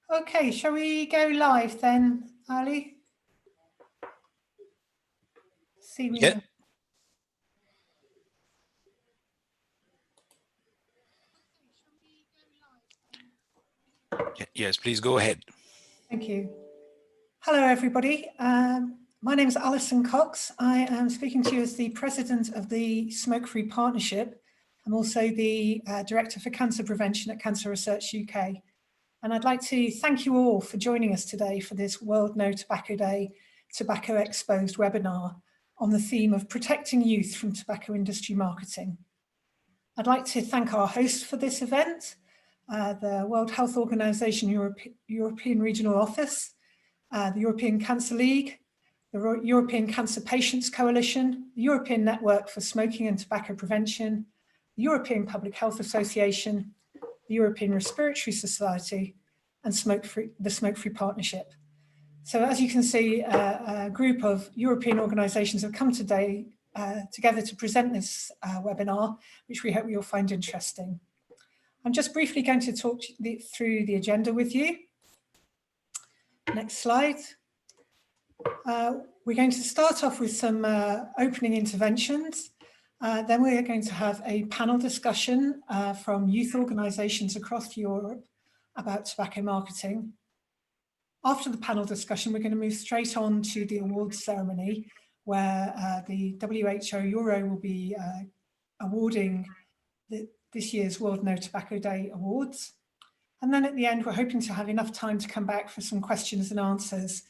Okay, shall we go live then, Ali? See we Yeah. Yes, please go ahead. Thank you. Hello, everybody. My name is Alison Cox. I am speaking to you as the president of the Smoke Free Partnership. I'm also the Director for Cancer Prevention at Cancer Research UK. And I'd like to thank you all for joining us today for this World No Tobacco Day Tobacco Exposed webinar on the theme of protecting youth from tobacco industry marketing. I'd like to thank our host for this event, the World Health Organization European Regional Office, the European Cancer League, the European Cancer Patients Coalition, the European Network for Smoking and Tobacco Prevention, the European Public Health Association, the European Respiratory Society, and the Smoke Free Partnership. So as you can see, a group of European organisations have come today together to present this webinar, which we hope you'll find interesting. I'm just briefly going to talk through the agenda with you. Next slide. We're going to start off with some opening interventions. Then we are going to have a panel discussion from youth organisations across Europe about tobacco marketing. After the panel discussion, we're going to move straight on to the awards ceremony, where the WHO Euro will be awarding this year's World No Tobacco Day Awards. And then at the end, we're hoping to have enough time to come back for some questions and answers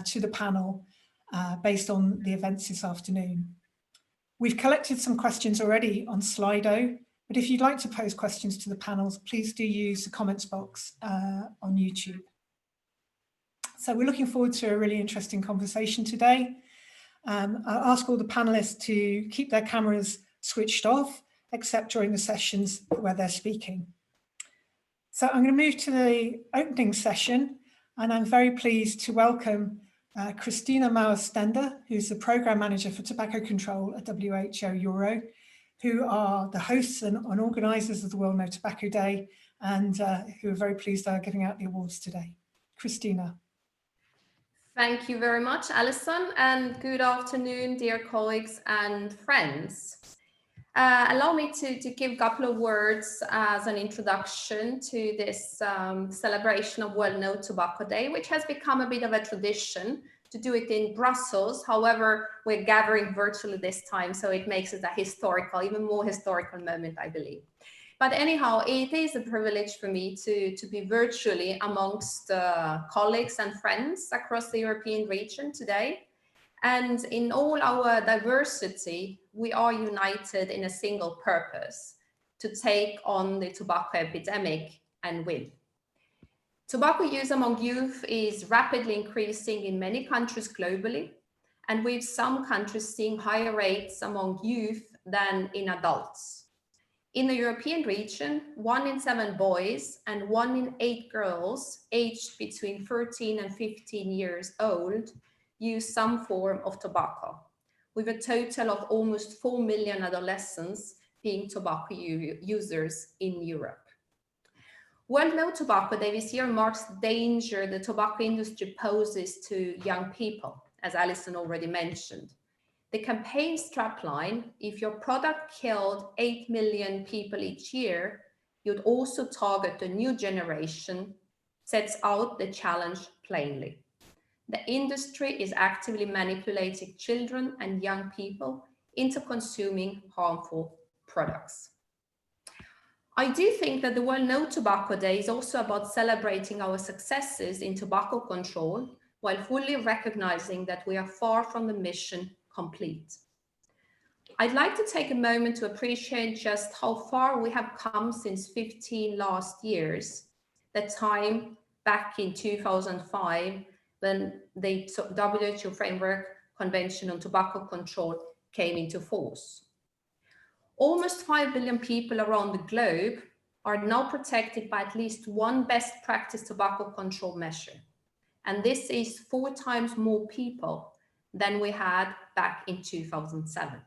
to the panel based on the events this afternoon. We've collected some questions already on Slido, but if you'd like to pose questions to the panels, please do use the comments box on YouTube. So we're looking forward to a really interesting conversation today. I'll ask all the panelists to keep their cameras switched off, except during the sessions where they're speaking. So I'm going to move to the opening session, and I'm very pleased to welcome Christina Mauer-Stender, who's the Programme Manager for Tobacco Control at WHO Euro, who are the hosts and organisers of the World No Tobacco Day, and who are very pleased they are giving out the awards today. Christina. Thank you very much, Alison, and good afternoon, dear colleagues and friends. Allow me to give a couple of words as an introduction to this celebration of World No Tobacco Day, which has become a bit of a tradition to do it in Brussels. However, we're gathering virtually this time, so it makes it a historical, even more historical moment, I believe. But anyhow, it is a privilege for me to be virtually amongst colleagues and friends across the European region today. And in all our diversity, we are united in a single purpose: to take on the tobacco epidemic and win. Tobacco use among youth is rapidly increasing in many countries globally, and with some countries seeing higher rates among youth than in adults. In the European region, 1 in 7 boys and 1 in 8 girls aged between 13 and 15 years old use some form of tobacco, with a total of almost 4 million adolescents being tobacco users in Europe. World No Tobacco Day this year marks the danger the tobacco industry poses to young people, as Alison already mentioned. The campaign strapline, if your product killed 8 million people each year, you'd also target the new generation, sets out the challenge plainly. The industry is actively manipulating children and young people into consuming harmful products. I do think that the World No Tobacco Day is also about celebrating our successes in tobacco control, while fully recognizing that we are far from the mission complete. I'd like to take a moment to appreciate just how far we have come since 15 last years, the time back in 2005 when the WHO Framework Convention on Tobacco Control came into force. Almost 5 billion people around the globe are now protected by at least one best practice tobacco control measure. And this is 4 times more people than we had back in 2007.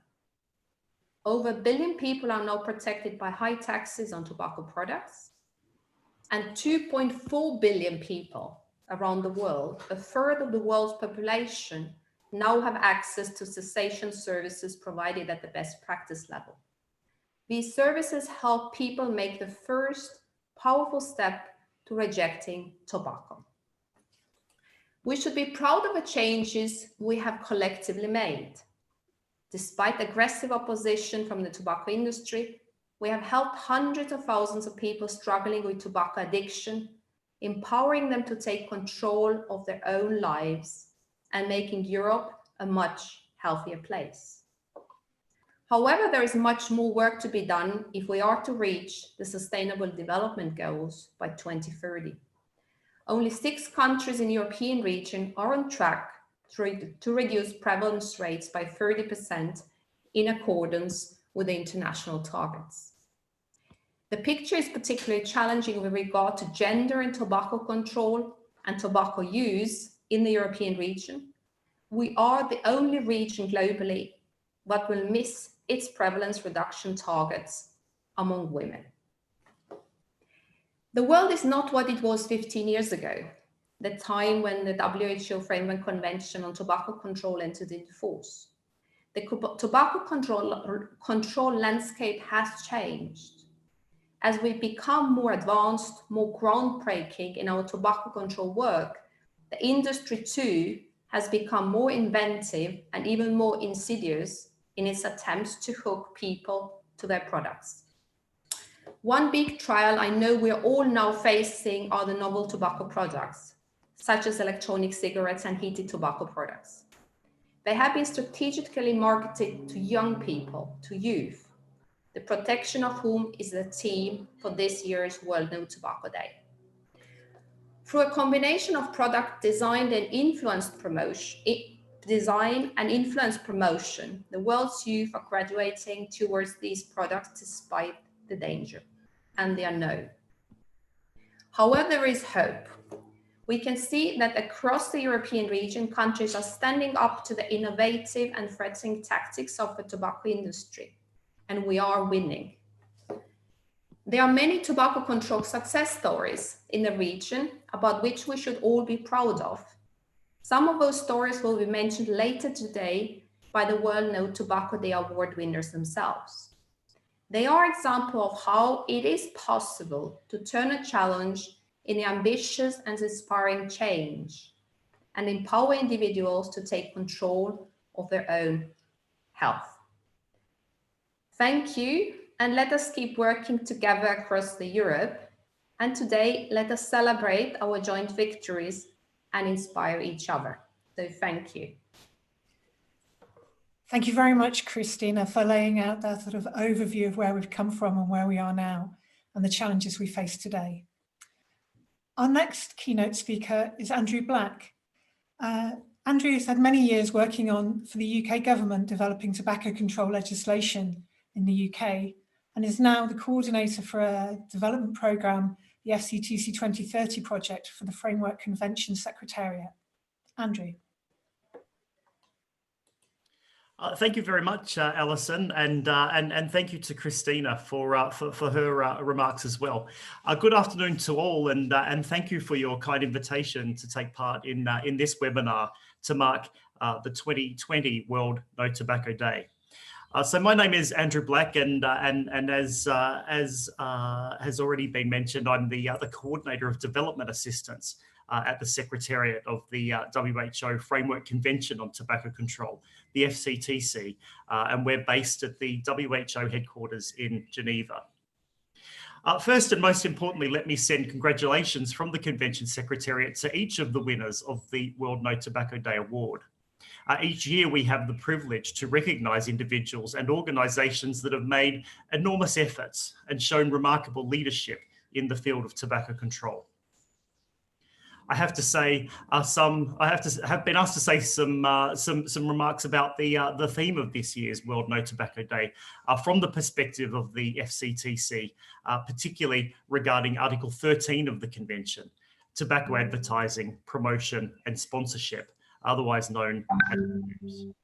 Over 1 billion people are now protected by high taxes on tobacco products. and 2.4 billion people around the world, a third of the world's population, now have access to cessation services provided at the best practice level. These services help people make the first powerful step to rejecting tobacco. We should be proud of the changes we have collectively made. Despite aggressive opposition from the tobacco industry, we have helped hundreds of thousands of people struggling with tobacco addiction, empowering them to take control of their own lives and making Europe a much healthier place. However, there is much more work to be done if we are to reach the Sustainable Development Goals by 2030. Only 6 countries in the European region are on track to reduce prevalence rates by 30% in accordance with the international targets. The picture is particularly challenging with regard to gender and tobacco control and tobacco use in the European region. We are the only region globally that will miss its prevalence reduction targets among women. The world is not what it was 15 years ago, the time when the WHO Framework Convention on Tobacco Control entered into force. The tobacco control landscape has changed. As we become more advanced, more groundbreaking in our tobacco control work, the industry too has become more inventive and even more insidious in its attempts to hook people to their products. One big trial I know we're all now facing are the novel tobacco products, such as electronic cigarettes and heated tobacco products. They have been strategically marketed to young people, to youth, the protection of whom is the theme for this year's World No Tobacco Day. Through a combination of product design and influence promotion, the world's youth are graduating towards these products despite the danger and the unknown. However, there is hope. We can see that across the European region, countries are standing up to the innovative and threatening tactics of the tobacco industry, and we are winning. There are many tobacco control success stories in the region about which we should all be proud of. Some of those stories will be mentioned later today by the World No Tobacco Day Award winners themselves. They are examples of how it is possible to turn a challenge into ambitious and inspiring change and empower individuals to take control of their own health. Thank you, and let us keep working together across Europe. And today, let us celebrate our joint victories and inspire each other. So thank you. Thank you very much, Christina, for laying out that sort of overview of where we've come from and where we are now and the challenges we face today. Our next keynote speaker is Andrew Black. Andrew has had many years working for the UK government developing tobacco control legislation in the UK and is now the coordinator for a development programme, the FCTC 2030 project for the Framework Convention Secretariat. Andrew. Thank you very much, Alison, and thank you to Christina for her remarks as well. Good afternoon to all, and thank you for your kind invitation to take part in this webinar to mark the 2020 World No Tobacco Day. So my name is Andrew Black, and as has already been mentioned, I'm the coordinator of development assistance at the Secretariat of the WHO Framework Convention on Tobacco Control, the FCTC, and we're based at the WHO headquarters in Geneva. First and most importantly, let me send congratulations from the Convention Secretariat to each of the winners of the World No Tobacco Day Award. Each year we have the privilege to recognise individuals and organisations that have made enormous efforts and shown remarkable leadership in the field of tobacco control. I have to say have been asked to say some remarks about the theme of this year's World No Tobacco Day from the perspective of the FCTC, particularly regarding Article 13 of the Convention, tobacco advertising, promotion and sponsorship, otherwise known as TABs.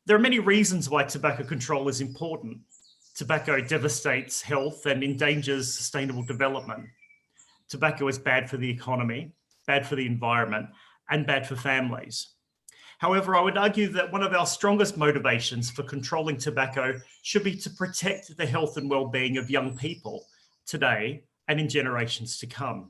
There are many reasons why tobacco control is important. Tobacco devastates health and endangers sustainable development. tobacco is bad for the economy, bad for the environment, and bad for families. However, I would argue that one of our strongest motivations for controlling tobacco should be to protect the health and well-being of young people today and in generations to come.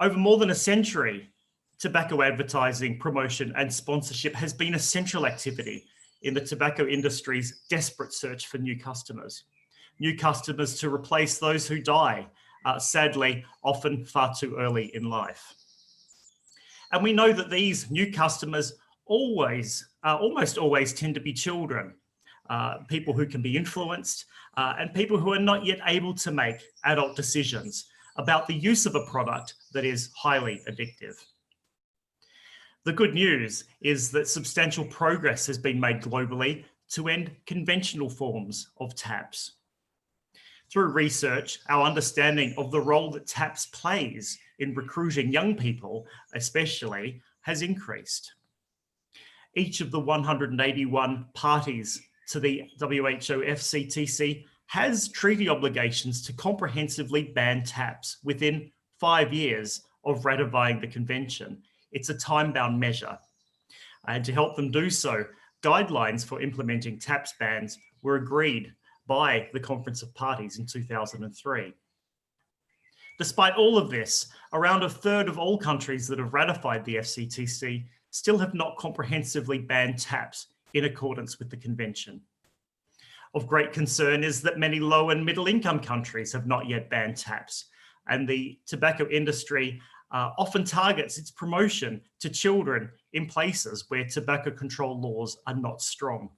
Over more than a century, tobacco advertising, promotion, and sponsorship has been a central activity in the tobacco industry's desperate search for new customers to replace those who die, sadly, often far too early in life. And we know that these new customers almost always tend to be children, people who can be influenced, and people who are not yet able to make adult decisions about the use of a product that is highly addictive. The good news is that substantial progress has been made globally to end conventional forms of taps. Through research, our understanding of the role that taps plays in recruiting young people, especially, has increased. Each of the 181 parties to the WHO FCTC has treaty obligations to comprehensively ban taps within 5 years of ratifying the convention. It's a time-bound measure. And to help them do so, guidelines for implementing taps bans were agreed by the Conference of Parties in 2003. Despite all of this, around a third of all countries that have ratified the FCTC still have not comprehensively banned taps in accordance with the convention. Of great concern is that many low and middle income countries have not yet banned taps, and the tobacco industry often targets its promotion to children in places where tobacco control laws are not strong.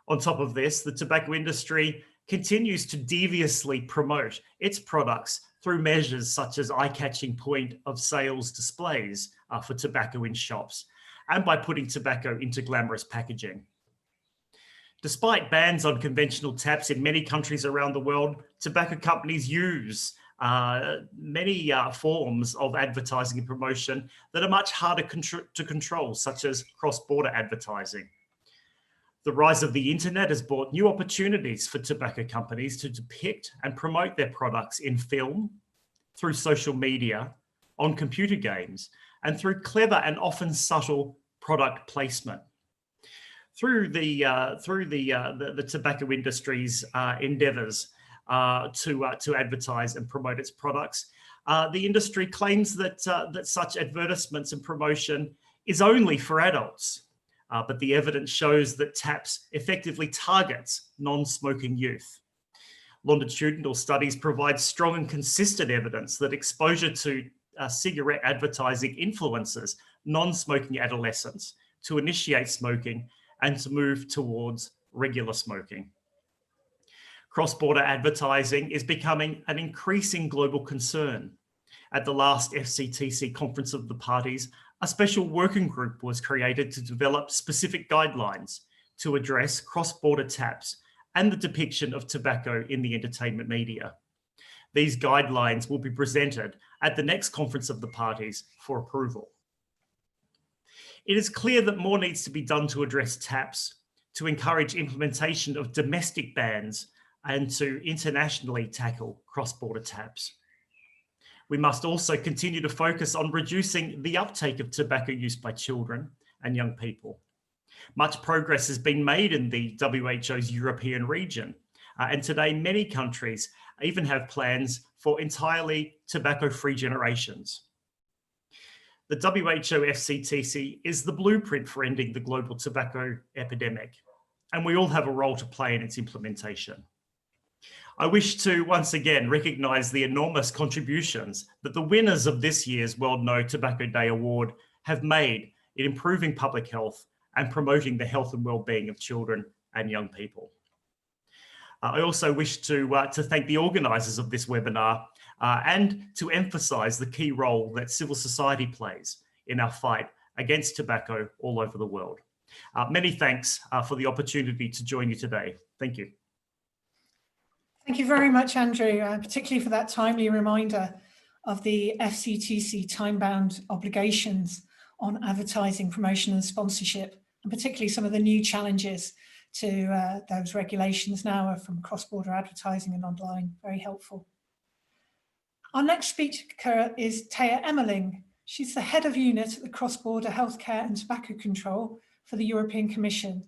On top of this, the tobacco industry continues to deviously promote its products through measures such as eye-catching point of sales displays for tobacco in shops, and by putting tobacco into glamorous packaging. Despite bans on conventional taps in many countries around the world, tobacco companies use many forms of advertising and promotion that are much harder to control, such as cross-border advertising. The rise of the internet has brought new opportunities for tobacco companies to depict and promote their products in film, through social media, on computer games, and through clever and often subtle product placement. Through the tobacco industry's endeavours to advertise and promote its products, the industry claims that such advertisements and promotion is only for adults. But the evidence shows that taps effectively targets non-smoking youth. Longitudinal studies provide strong and consistent evidence that exposure to cigarette advertising influences non-smoking adolescents to initiate smoking and to move towards regular smoking. Cross-border advertising is becoming an increasing global concern. At the last FCTC Conference of the Parties, a special working group was created to develop specific guidelines to address cross-border taps and the depiction of tobacco in the entertainment media. These guidelines will be presented at the next Conference of the Parties for approval. It is clear that more needs to be done to address taps, to encourage implementation of domestic bans, and to internationally tackle cross-border taps. We must also continue to focus on reducing the uptake of tobacco use by children and young people. Much progress has been made in the WHO's European region, and today many countries even have plans for entirely tobacco-free generations. The WHO FCTC is the blueprint for ending the global tobacco epidemic, and we all have a role to play in its implementation. I wish to once again recognise the enormous contributions that the winners of this year's World No Tobacco Day Award have made in improving public health and promoting the health and well-being of children and young people. I also wish to thank the organisers of this webinar and to emphasise the key role that civil society plays in our fight against tobacco all over the world. Many thanks for the opportunity to join you today. Thank you. Thank you very much, Andrew, particularly for that timely reminder of the FCTC time-bound obligations on advertising, promotion and sponsorship, and particularly some of the new challenges to those regulations now are from cross-border advertising and online. Very helpful. Our next speaker is Taya Emmerling. She's the head of unit at the Cross-Border Healthcare and Tobacco Control for the European Commission.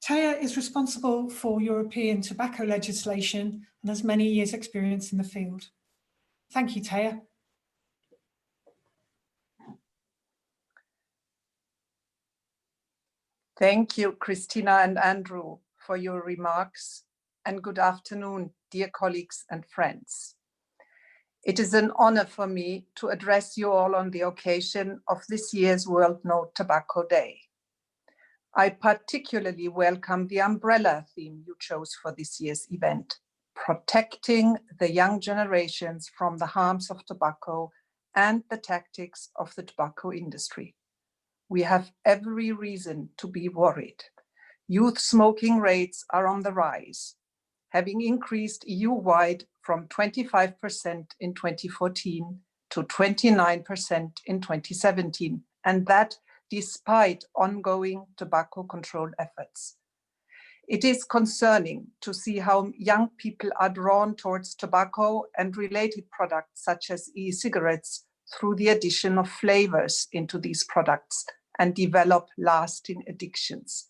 Taya is responsible for European tobacco legislation and has many years' experience in the field. Thank you, Taya. Thank you, Christina and Andrew, for your remarks, and good afternoon, dear colleagues and friends. It is an honor for me to address you all on the occasion of this year's World No Tobacco Day. I particularly welcome the umbrella theme you chose for this year's event, protecting the young generations from the harms of tobacco and the tactics of the tobacco industry. We have every reason to be worried. Youth smoking rates are on the rise, having increased EU-wide from 25% in 2014 to 29% in 2017, and that despite ongoing tobacco control efforts. It is concerning to see how young people are drawn towards tobacco and related products such as e-cigarettes through the addition of flavors into these products and develop lasting addictions.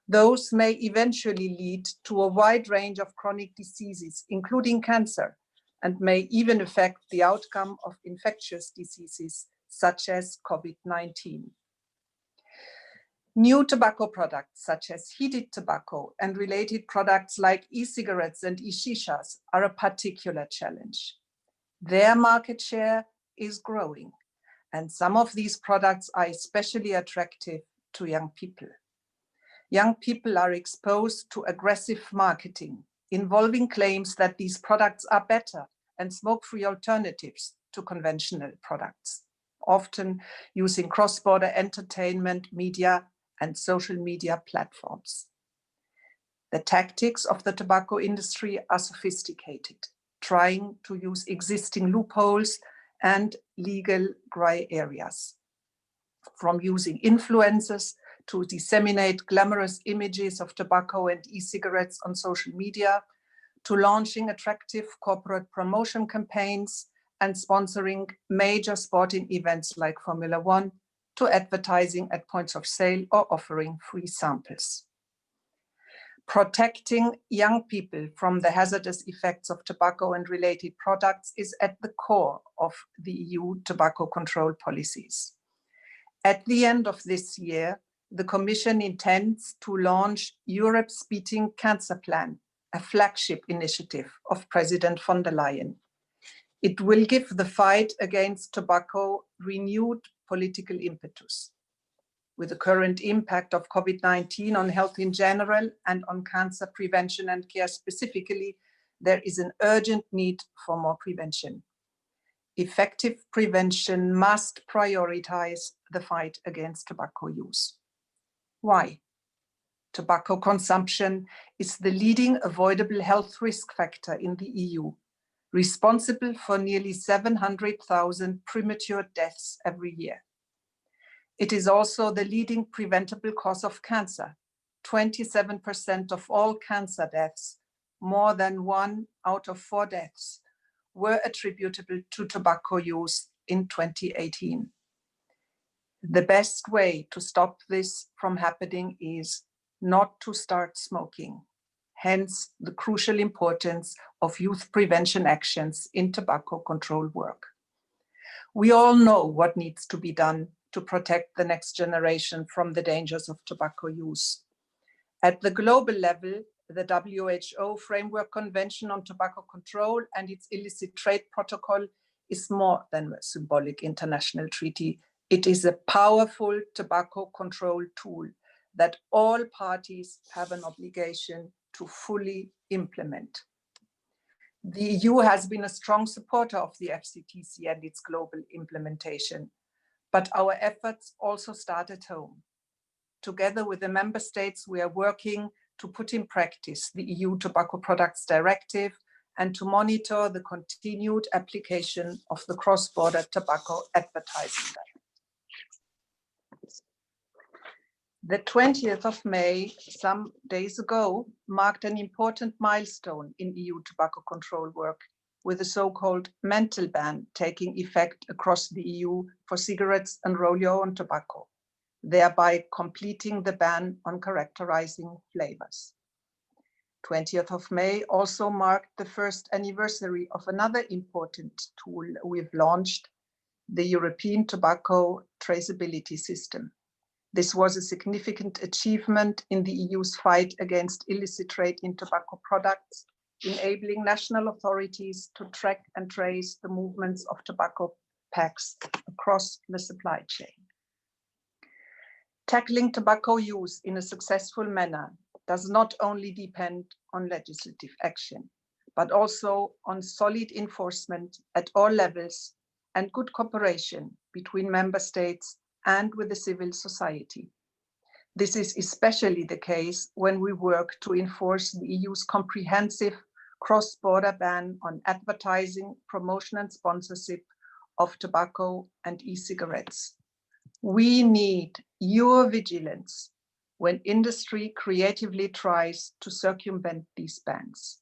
Those may eventually lead to a wide range of chronic diseases, including cancer, and may even affect the outcome of infectious diseases such as COVID-19. New tobacco products such as heated tobacco and related products like e-cigarettes and e-shishas are a particular challenge. Their market share is growing, and some of these products are especially attractive to young people. Young people are exposed to aggressive marketing involving claims that these products are better and smoke-free alternatives to conventional products, often using cross-border entertainment, media, and social media platforms. The tactics of the tobacco industry are sophisticated, trying to use existing loopholes and legal gray areas, from using influencers to disseminate glamorous images of tobacco and e-cigarettes on social media, to launching attractive corporate promotion campaigns and sponsoring major sporting events like Formula One, to advertising at points of sale or offering free samples. Protecting young people from the hazardous effects of tobacco and related products is at the core of the EU tobacco control policies. At the end of this year, the Commission intends to launch Europe's Beating Cancer Plan, a flagship initiative of President von der Leyen. It will give the fight against tobacco renewed political impetus. With the current impact of COVID-19 on health in general and on cancer prevention and care specifically, there is an urgent need for more prevention. Effective prevention must prioritize the fight against tobacco use. Why? Tobacco consumption is the leading avoidable health risk factor in the EU, responsible for nearly 700,000 premature deaths every year. It is also the leading preventable cause of cancer. 27% of all cancer deaths, more than 1 out of 4 deaths, were attributable to tobacco use in 2018. The best way to stop this from happening is not to start smoking. Hence, the crucial importance of youth prevention actions in tobacco control work. We all know what needs to be done to protect the next generation from the dangers of tobacco use. At the global level, the WHO Framework Convention on Tobacco Control and its illicit trade protocol is more than a symbolic international treaty. It is a powerful tobacco control tool that all parties have an obligation to fully implement. The EU has been a strong supporter of the FCTC and its global implementation, but our efforts also start at home. Together with the member states, we are working to put in practice the EU Tobacco Products Directive and to monitor the continued application of the cross-border tobacco advertising ban. The 20th of May, some days ago, marked an important milestone in EU tobacco control work with a so-called mental ban taking effect across the EU for cigarettes and roll-your-own tobacco, thereby completing the ban on characterizing flavors. 20th of May also marked the first anniversary of another important tool we've launched, the European Tobacco Traceability System. This was a significant achievement in the EU's fight against illicit trade in tobacco products, enabling national authorities to track and trace the movements of tobacco packs across the supply chain. Tackling tobacco use in a successful manner does not only depend on legislative action, but also on solid enforcement at all levels and good cooperation between member states and with the civil society. This is especially the case when we work to enforce the EU's comprehensive cross-border ban on advertising, promotion and sponsorship of tobacco and e-cigarettes. We need your vigilance when industry creatively tries to circumvent these bans.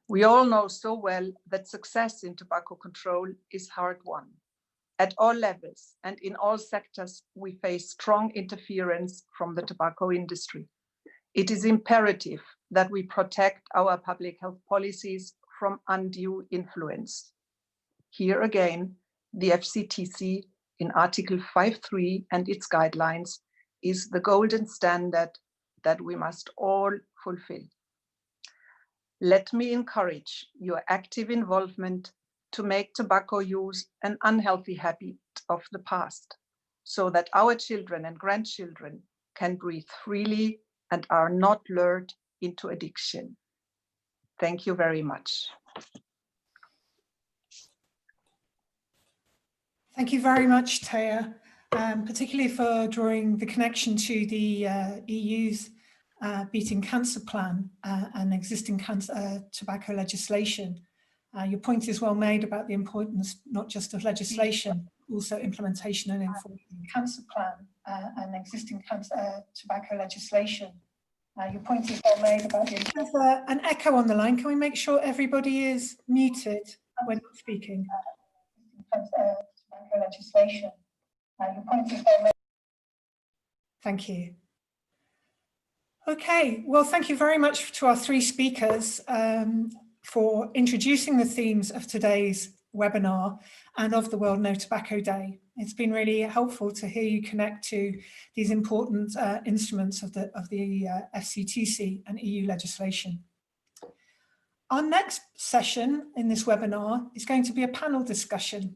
We all know so well that success in tobacco control is hard-won. At all levels and in all sectors, we face strong interference from the tobacco industry. It is imperative that we protect our public health policies from undue influence. Here again, the FCTC in Article 5.3 and its guidelines is the golden standard that we must all fulfill. Let me encourage your active involvement to make tobacco use an unhealthy habit of the past, so that our children and grandchildren can breathe freely and are not lured into addiction. Thank you very much. Thank you very much, Taya, particularly for drawing the connection to the EU's Beating Cancer Plan and existing tobacco legislation. Your point is well made about the importance not just of legislation, also implementation and enforcement. Cancer Plan and existing tobacco legislation. Your point is well made about the importance. There's an echo on the line. Can we make sure everybody is muted when not speaking? Tobacco legislation. Your point is well made. Thank you. Okay, well, thank you very much to our three speakers for introducing the themes of today's webinar and of the World No Tobacco Day. It's been really helpful to hear you connect to these important instruments of the FCTC and EU legislation. Our next session in this webinar is going to be a panel discussion.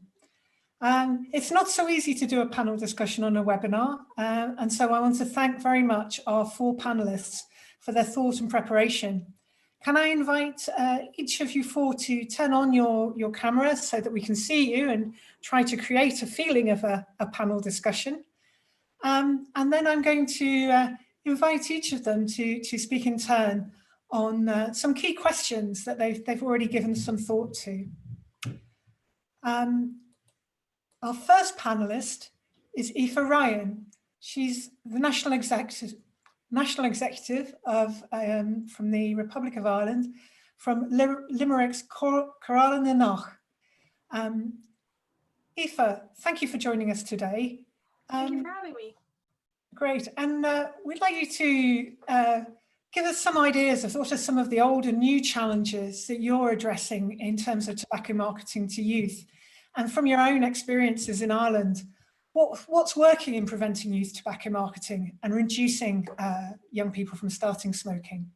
It's not so easy to do a panel discussion on a webinar, and so I want to thank very much our four panelists for their thought and preparation. Can I invite each of you four to turn on your cameras so that we can see you and try to create a feeling of a panel discussion? And then I'm going to invite each of them to speak in turn on some key questions that they've already given some thought to. Our first panelist is Aoife Ryan. She's the National Executive of from the Republic of Ireland, from Limerick's Corral na Nach. Aoife, thank you for joining us today. Thank you for having me. Great, and we'd like you to give us some ideas of what are some of the old and new challenges that you're addressing in terms of tobacco marketing to youth. And from your own experiences in Ireland, what's working in preventing youth tobacco marketing and reducing young people from starting smoking?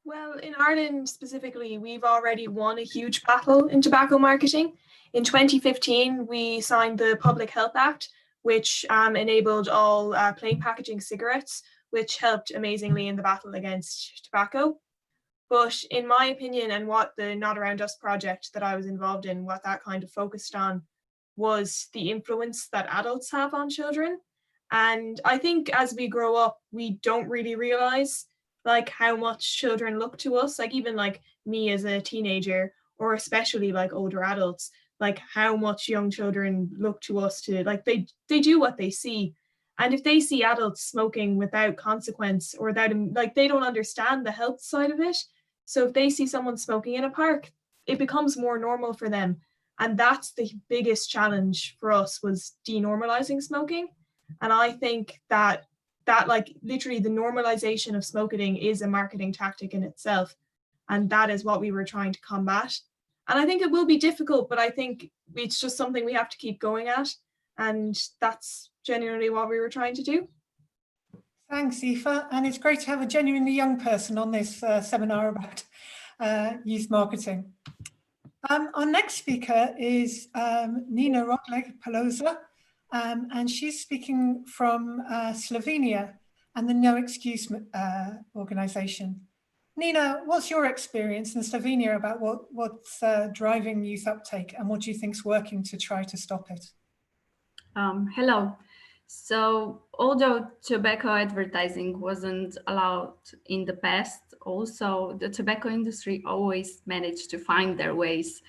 Well, in Ireland specifically, we've already won a huge battle in tobacco marketing. In 2015, we signed the Public Health Act, which enabled all plain packaging cigarettes, which helped amazingly in the battle against tobacco. But in my opinion, and what the Not Around Us project that I was involved in, what that kind of focused on was the influence that adults have on children. And I think as we grow up, we don't really realize like how much children look to us, like even like me as a teenager, or especially like older adults, like how much young children look to us to like, they do what they see. And if they see adults smoking without consequence or without, like they don't understand the health side of it. So if they see someone smoking in a park, it becomes more normal for them. And that's the biggest challenge for us, was denormalizing smoking. And I think that like literally the normalization of smoking is a marketing tactic in itself. And that is what we were trying to combat. And I think it will be difficult, but I think it's just something we have to keep going at. And that's genuinely what we were trying to do. Thanks, Aoife. And it's great to have a genuinely young person on this seminar about youth marketing. Our next speaker is Nina Rogleg-Pelosa, and she's speaking from Slovenia and the No Excuse organization. Nina, what's your experience in Slovenia about what's driving youth uptake, and what do you think's working to try to stop it? Hello. So although tobacco advertising wasn't allowed in the past, also the tobacco industry always managed to find their ways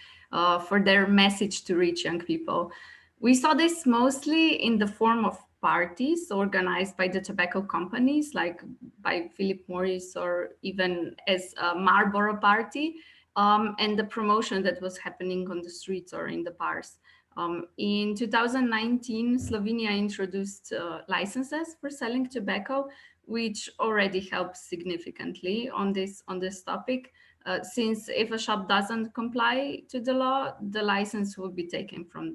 for their message to reach young people. We saw this mostly in the form of parties organized by the tobacco companies, like by Philip Morris, or even as a Marlboro party, and the promotion that was happening on the streets or in the bars. In 2019, Slovenia introduced licenses for selling tobacco, which already helps significantly on this topic. Since if a shop doesn't comply to the law, the license will be taken from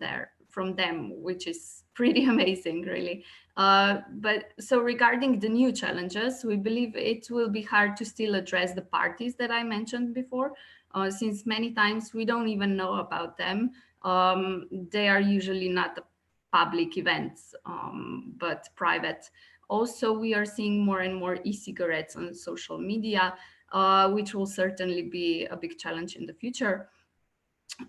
them, which is pretty amazing, really. But so regarding the new challenges, we believe it will be hard to still address the parties that I mentioned before, since many times we don't even know about them. They are usually not public events, but private. Also, we are seeing more and more e-cigarettes on social media, which will certainly be a big challenge in the future.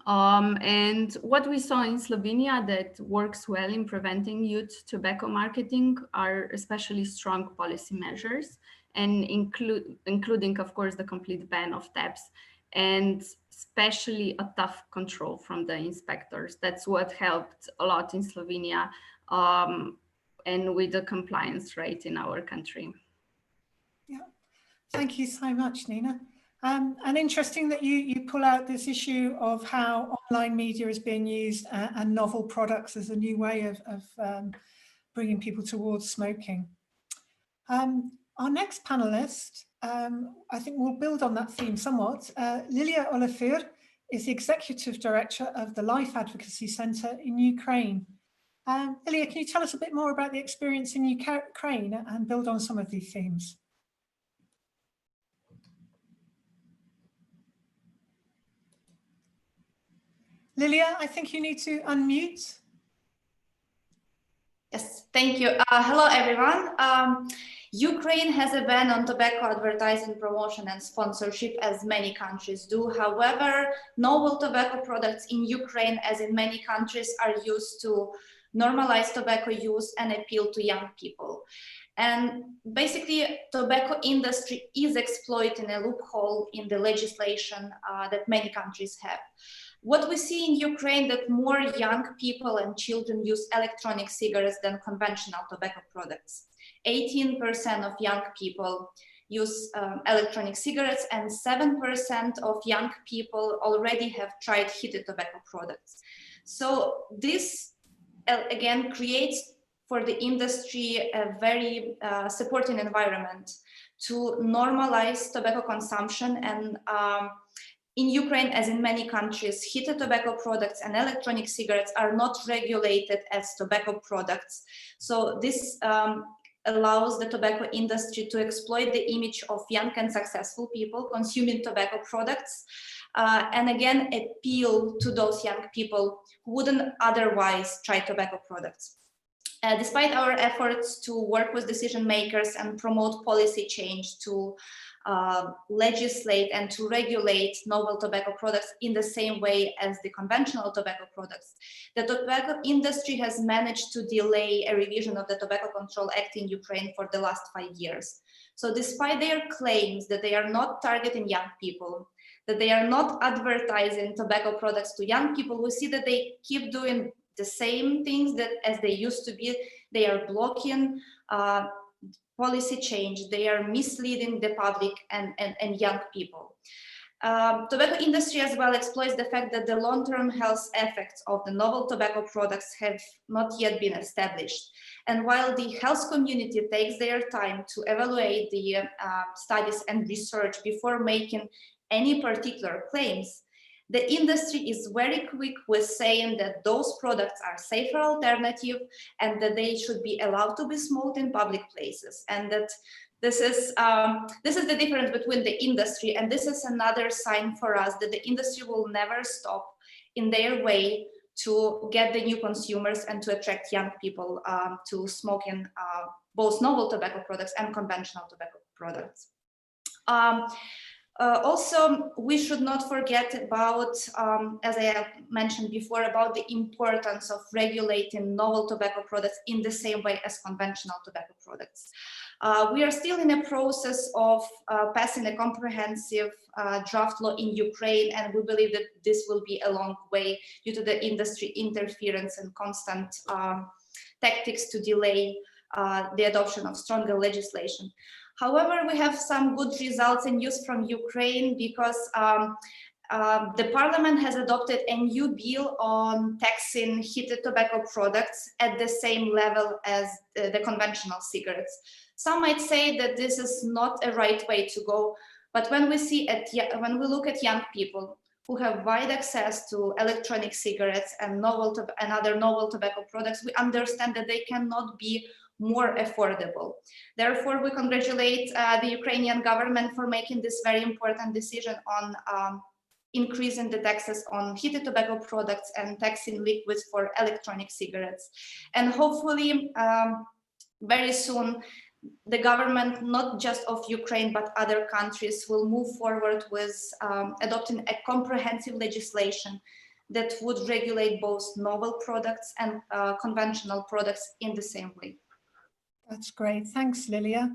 And what we saw in Slovenia that works well in preventing youth tobacco marketing are especially strong policy measures, and including, of course, the complete ban of tabs, and especially a tough control from the inspectors. That's what helped a lot in Slovenia, and with the compliance rate in our country. Yeah, thank you so much, Nina. And interesting that you pull out this issue of how online media is being used and novel products as a new way of bringing people towards smoking. Our next panelist, I think we'll build on that theme somewhat. Lilia Olafir is the Executive Director of the Life Advocacy Center in Ukraine. Lilia, can you tell us a bit more about the experience in Ukraine and build on some of these themes? Lilia, I think you need to unmute. Yes, thank you. Hello, everyone. Ukraine has a ban on tobacco advertising, promotion and sponsorship, as many countries do. However, novel tobacco products in Ukraine, as in many countries, are used to normalize tobacco use and appeal to young people. And basically, tobacco industry is exploiting a loophole in the legislation that many countries have. What we see in Ukraine, that more young people and children use electronic cigarettes than conventional tobacco products. 18% of young people use electronic cigarettes, and 7% of young people already have tried heated tobacco products. So this, again, creates for the industry a very supporting environment to normalize tobacco consumption. And in Ukraine, as in many countries, heated tobacco products and electronic cigarettes are not regulated as tobacco products. So this allows the tobacco industry to exploit the image of young and successful people consuming tobacco products, and again, appeal to those young people who wouldn't otherwise try tobacco products. Despite our efforts to work with decision makers and promote policy change to legislate and to regulate novel tobacco products in the same way as the conventional tobacco products, the tobacco industry has managed to delay a revision of the Tobacco Control Act in Ukraine for the last 5 years. So despite their claims that they are not targeting young people, that they are not advertising tobacco products to young people, we see that they keep doing the same things that as they used to be. They are blocking policy change, they are misleading the public and young people. Tobacco industry as well exploits the fact that the long-term health effects of the novel tobacco products have not yet been established. And while the health community takes their time to evaluate the studies and research before making any particular claims, the industry is very quick with saying that those products are safer alternative and that they should be allowed to be smoked in public places, and that this is the difference between the industry, and this is another sign for us that the industry will never stop in their way to get the new consumers and to attract young people to smoking both novel tobacco products and conventional tobacco products. Also, we should not forget about, as I have mentioned before, about the importance of regulating novel tobacco products in the same way as conventional tobacco products. We are still in a process of passing a comprehensive draft law in Ukraine, and we believe that this will be a long way due to the industry interference and constant tactics to delay the adoption of stronger legislation. However, we have some good results and news from Ukraine because the parliament has adopted a new bill on taxing heated tobacco products at the same level as the conventional cigarettes. Some might say that this is not a right way to go, but when we look at young people who have wide access to electronic cigarettes and other novel tobacco products, we understand that they cannot be more affordable. Therefore, we congratulate the Ukrainian government for making this very important decision on increasing the taxes on heated tobacco products and taxing liquids for electronic cigarettes. And hopefully, very soon, the government, not just of Ukraine, but other countries will move forward with adopting a comprehensive legislation that would regulate both novel products and conventional products in the same way. That's great. Thanks, Lilia.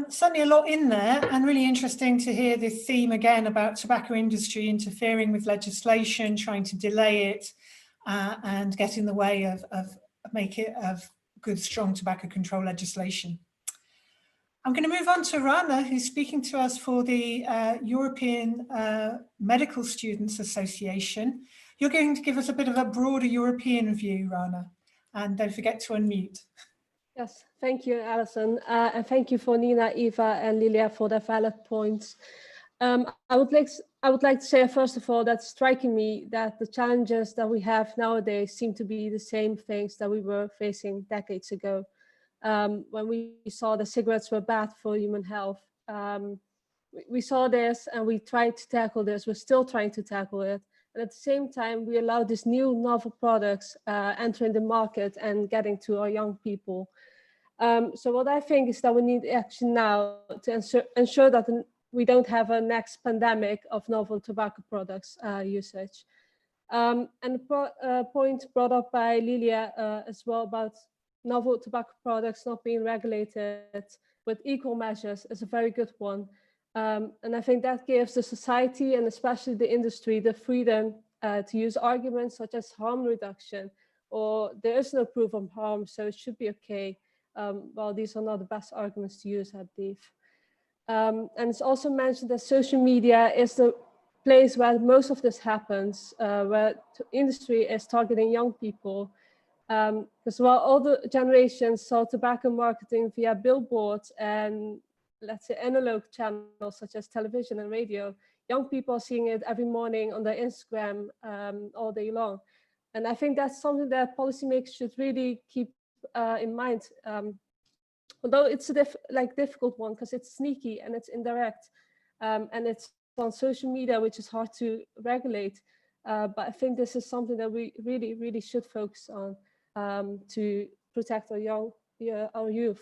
Certainly a lot in there, and really interesting to hear this theme again about tobacco industry interfering with legislation, trying to delay it and get in the way of good, strong tobacco control legislation. I'm going to move on to Rana, who's speaking to us for the European Medical Students Association. You're going to give us a bit of a broader European view, Rana, and don't forget to unmute. Yes, thank you, Alison, and thank you for Nina, Eva, and Lilia for their valid points. I would like to say, first of all, that's striking me that the challenges that we have nowadays seem to be the same things that we were facing decades ago. When we saw that cigarettes were bad for human health, we saw this and we tried to tackle this. We're still trying to tackle it. And at the same time, we allow these new novel products entering the market and getting to our young people. So what I think is that we need action now to ensure that we don't have a next pandemic of novel tobacco products usage. And the point brought up by Lilia as well about novel tobacco products not being regulated with equal measures is a very good one. And I think that gives the society and especially the industry the freedom to use arguments such as harm reduction, or there is no proof of harm, so it should be okay. Well, these are not the best arguments to use, I believe. And it's also mentioned that social media is the place where most of this happens, where the industry is targeting young people. Because while all the generations saw tobacco marketing via billboards and let's say analog channels such as television and radio, young people are seeing it every morning on their Instagram all day long. And I think that's something that policymakers should really keep in mind. Although it's a difficult one because it's sneaky and it's indirect and it's on social media, which is hard to regulate. But I think this is something that we really should focus on to protect our youth.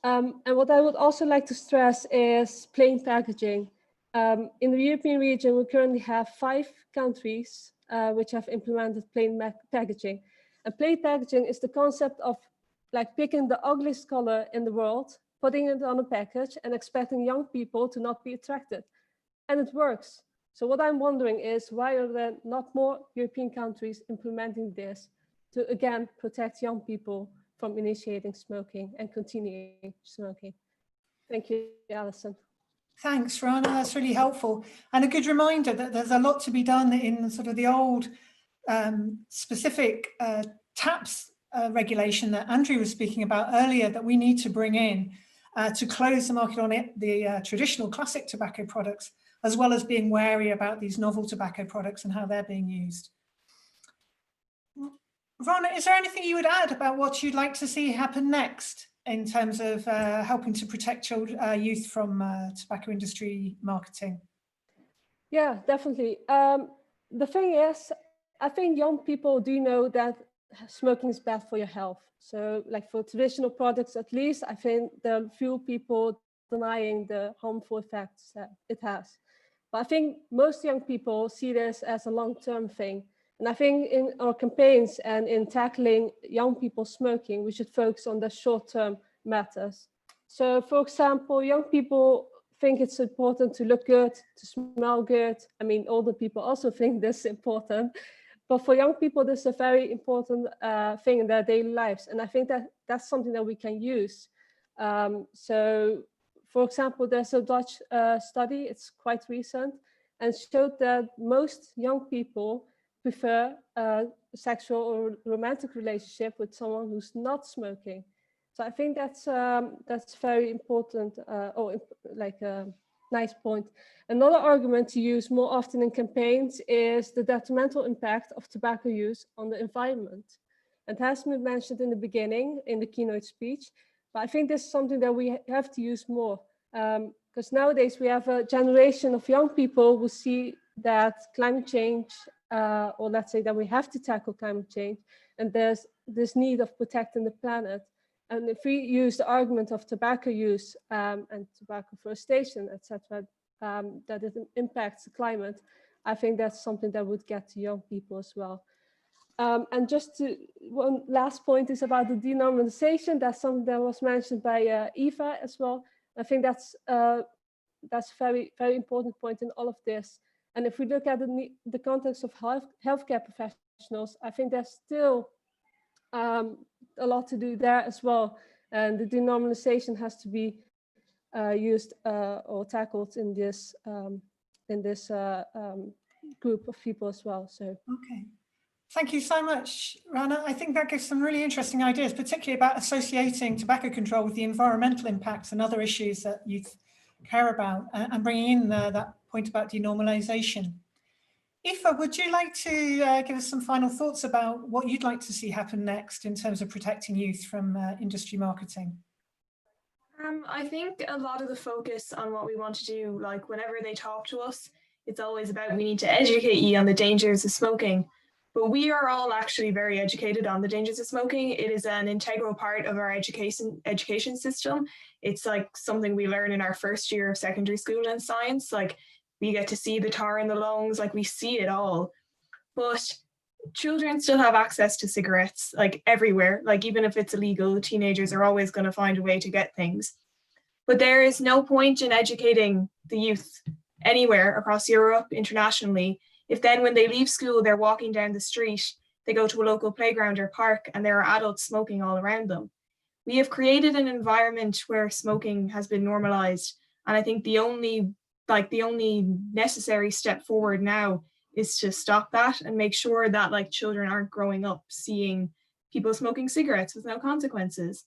And what I would also like to stress is plain packaging. In the European region, we currently have 5 countries which have implemented plain packaging. And plain packaging is the concept of like picking the ugliest color in the world, putting it on a package and expecting young people to not be attracted. And it works. So what I'm wondering is why are there not more European countries implementing this to again protect young people from initiating smoking and continuing smoking? Thank you, Alison. Thanks, Rana. That's really helpful. And a good reminder that there's a lot to be done in sort of the old specific TAPS regulation that Andrew was speaking about earlier that we need to bring in to close the market on the traditional classic tobacco products, as well as being wary about these novel tobacco products and how they're being used. Rana, is there anything you would add about what you'd like to see happen next in terms of helping to protect youth from tobacco industry marketing? Yeah, definitely. The thing is, I think young people do know that smoking is bad for your health. So like for traditional products, at least, I think there are few people denying the harmful effects that it has. But I think most young people see this as a long-term thing. And I think in our campaigns and in tackling young people smoking, we should focus on the short-term matters. So for example, young people think it's important to look good, to smell good. I mean, older people also think this is important. But for young people, this is a very important thing in their daily lives. And I think that that's something that we can use. So for example, there's a Dutch study, it's quite recent, and showed that most young people prefer a sexual or romantic relationship with someone who's not smoking. So I think that's very important, or like a nice point. Another argument to use more often in campaigns is the detrimental impact of tobacco use on the environment. It has been mentioned in the beginning in the keynote speech, but I think this is something that we have to use more, because nowadays we have a generation of young people who see that climate change, or let's say that we have to tackle climate change, and there's this need of protecting the planet. And if we use the argument of tobacco use and tobacco forestation, etc., that it impacts the climate, I think that's something that would get to young people as well. And just one last point is about the denormalization. That's something that was mentioned by Eva as well. I think that's a very, very important point in all of this. And if we look at the context of healthcare professionals, I think there's still a lot to do there as well. And the denormalization has to be used or tackled in this group of people as well. So okay. Thank you so much, Rana. I think that gives some really interesting ideas, particularly about associating tobacco control with the environmental impacts and other issues that youth care about, and bringing in that point about denormalization. Aoife, would you like to give us some final thoughts about what you'd like to see happen next in terms of protecting youth from industry marketing? I think a lot of the focus on what we want to do, like whenever they talk to us, it's always about we need to educate you on the dangers of smoking. But we are all actually very educated on the dangers of smoking. It is an integral part of our education system. It's like something we learn in our first year of secondary school in science. Like we get to see the tar in the lungs, like we see it all. But children still have access to cigarettes, like everywhere. Like even if it's illegal, teenagers are always going to find a way to get things. But there is no point in educating the youth anywhere across Europe, internationally, if then when they leave school, they're walking down the street, they go to a local playground or park, and there are adults smoking all around them. We have created an environment where smoking has been normalized. And I think the only necessary step forward now is to stop that and make sure that like children aren't growing up seeing people smoking cigarettes with no consequences.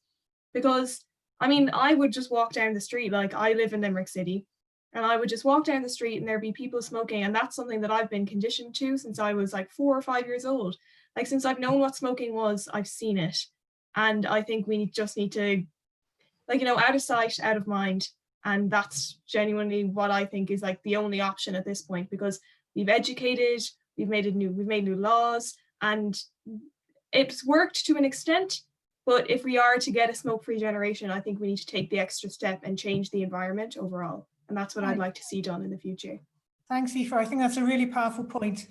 Because I mean, I would just walk down the street, like I live in Limerick City, and I would just walk down the street and there'd be people smoking. And that's something that I've been conditioned to since I was like 4 or 5 years old. Like since I've known what smoking was, I've seen it. And I think we just need to, like, you know, out of sight, out of mind. And that's genuinely what I think is like the only option at this point, because we've educated, we've made new laws, and it's worked to an extent. But if we are to get a smoke-free generation, I think we need to take the extra step and change the environment overall. And that's what I'd like to see done in the future. Thanks, Aoife. I think that's a really powerful point,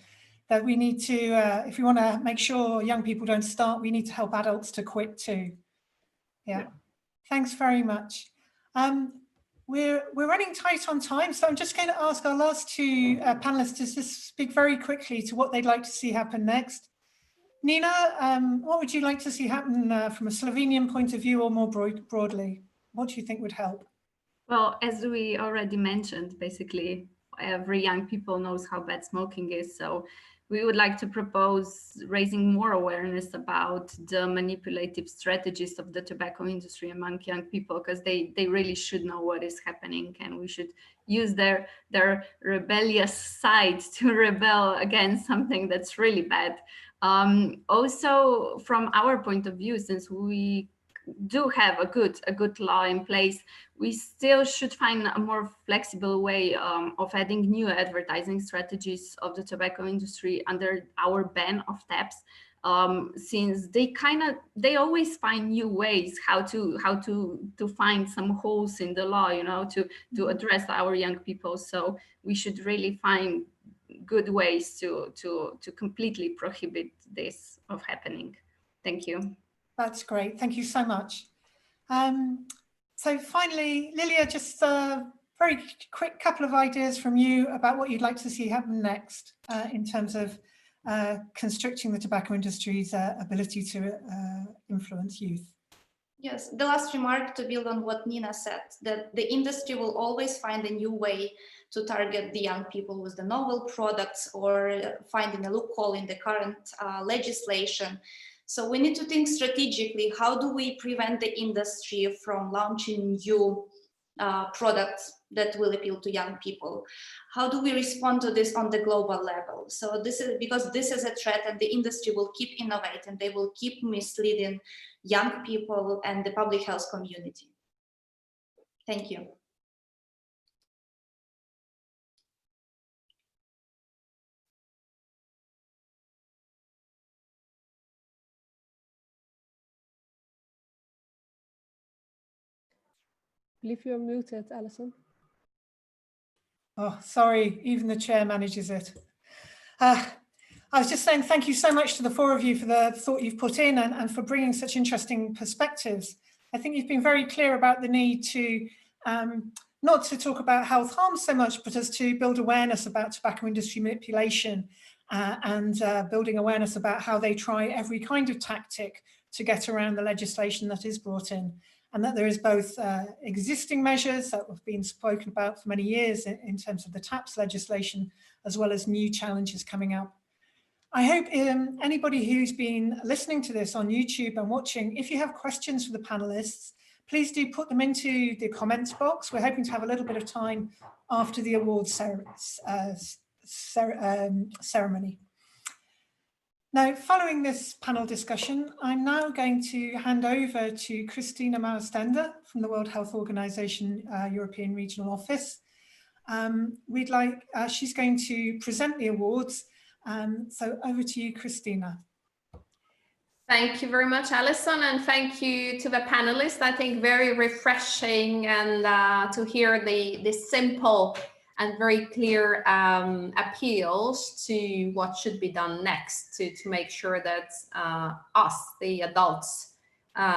that we need to, if we want to make sure young people don't start, we need to help adults to quit too. Yeah. Thanks very much. We're running tight on time, so I'm just going to ask our last two panelists to just speak very quickly to what they'd like to see happen next. Nina, what would you like to see happen from a Slovenian point of view, or more broadly? What do you think would help? Well, as we already mentioned, basically every young people knows how bad smoking is. So we would like to propose raising more awareness about the manipulative strategies of the tobacco industry among young people, because they really should know what is happening, and we should use their rebellious side to rebel against something that's really bad. Also, from our point of view, since we do have a good law in place, we still should find a more flexible way of adding new advertising strategies of the tobacco industry under our ban of taps, since they always find new ways how to find some holes in the law, to address our young people. So we should really find good ways to completely prohibit this of happening. Thank you. That's great. Thank you so much. So finally, Lilia, just a very quick couple of ideas from you about what you'd like to see happen next in terms of constricting the tobacco industry's ability to influence youth. Yes, the last remark to build on what Nina said, that the industry will always find a new way to target the young people with the novel products or finding a loophole in the current legislation. So we need to think strategically, how do we prevent the industry from launching new products that will appeal to young people? How do we respond to this on the global level? So this is because this is a threat, and the industry will keep innovating. They will keep misleading young people and the public health community. Thank you. I believe you're muted, Alison. Oh, sorry, even the chair manages it. I was just saying thank you so much to the four of you for the thought you've put in and for bringing such interesting perspectives. I think you've been very clear about the need to not to talk about health harms so much, but as to build awareness about tobacco industry manipulation and building awareness about how they try every kind of tactic to get around the legislation that is brought in. And that there is both existing measures that have been spoken about for many years in terms of the TAPS legislation, as well as new challenges coming up. I hope anybody who's been listening to this on YouTube and watching, if you have questions for the panelists, please do put them into the comments box. We're hoping to have a little bit of time after the awards ceremony. Now, following this panel discussion, I'm now going to hand over to Christina Maustender from the World Health Organization European Regional Office. She's going to present the awards. So over to you, Christina. Thank you very much, Alison, and thank you to the panelists. I think very refreshing and to hear the simple and very clear appeals to what should be done next to make sure that us, the adults,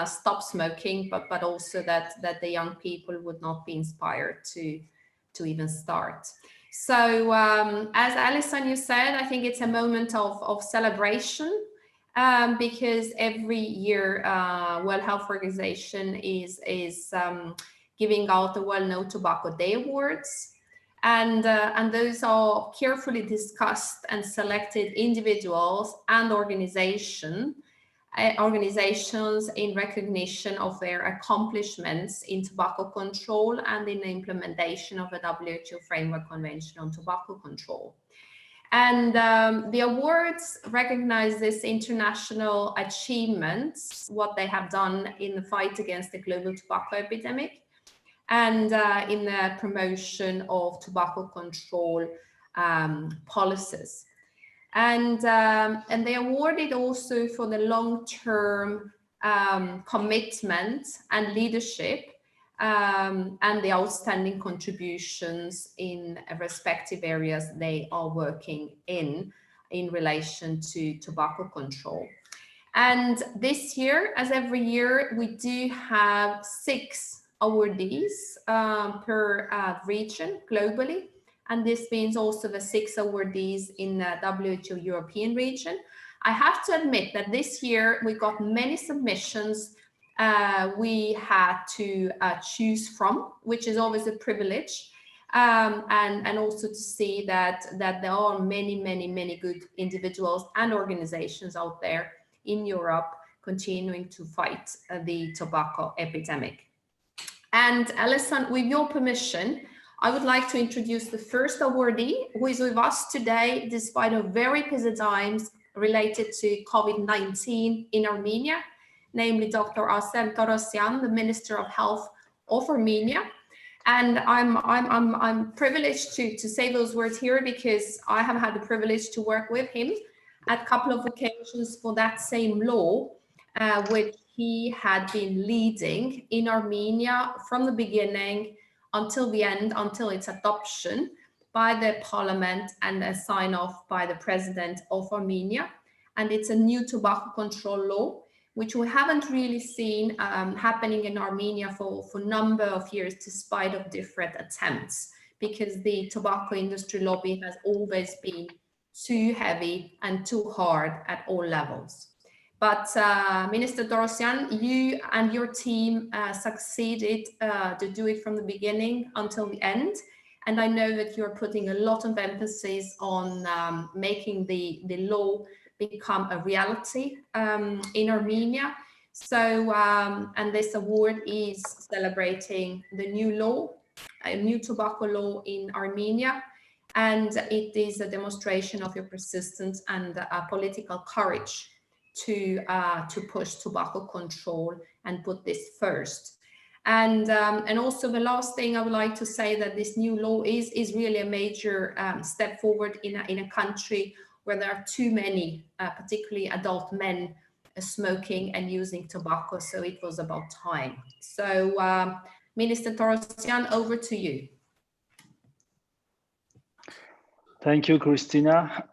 stop smoking, but also that the young people would not be inspired to even start. So as Alison, you said, I think it's a moment of celebration because every year World Health Organization is giving out the World No Tobacco Day Awards. And those are carefully discussed and selected individuals and organizations in recognition of their accomplishments in tobacco control and in the implementation of the WHO Framework Convention on Tobacco Control. And the awards recognize this international achievements, what they have done in the fight against the global tobacco epidemic, and in the promotion of tobacco control policies. And they awarded also for the long-term commitment and leadership and the outstanding contributions in respective areas they are working in relation to tobacco control. And this year, as every year, we do have 6 awardees per region globally. And this means also the 6 awardees in the WHO European region. I have to admit that this year we got many submissions we had to choose from, which is always a privilege. And also to see that there are many good individuals and organizations out there in Europe continuing to fight the tobacco epidemic. And Alison, with your permission, I would like to introduce the first awardee who is with us today despite of very busy times related to COVID-19 in Armenia, namely Dr. Arsen Torosyan, the Minister of Health of Armenia. And I'm privileged to say those words here because I have had the privilege to work with him at a couple of occasions for that same law, which he had been leading in Armenia from the beginning until the end, until its adoption by the parliament and a sign off by the president of Armenia. And it's a new tobacco control law, which we haven't really seen happening in Armenia for a number of years, despite of different attempts, because the tobacco industry lobby has always been too heavy and too hard at all levels. But Minister Torosyan, you and your team succeeded to do it from the beginning until the end. And I know that you're putting a lot of emphasis on making the law become a reality in Armenia. So, and this award is celebrating the new law, a new tobacco law in Armenia. And it is a demonstration of your persistence and political courage to push tobacco control and put this first. And also the last thing I would like to say that this new law is really a major step forward in a country where there are too many, particularly adult men, smoking and using tobacco. So it was about time. So Minister Torosyan, over to you. Thank you, Christina.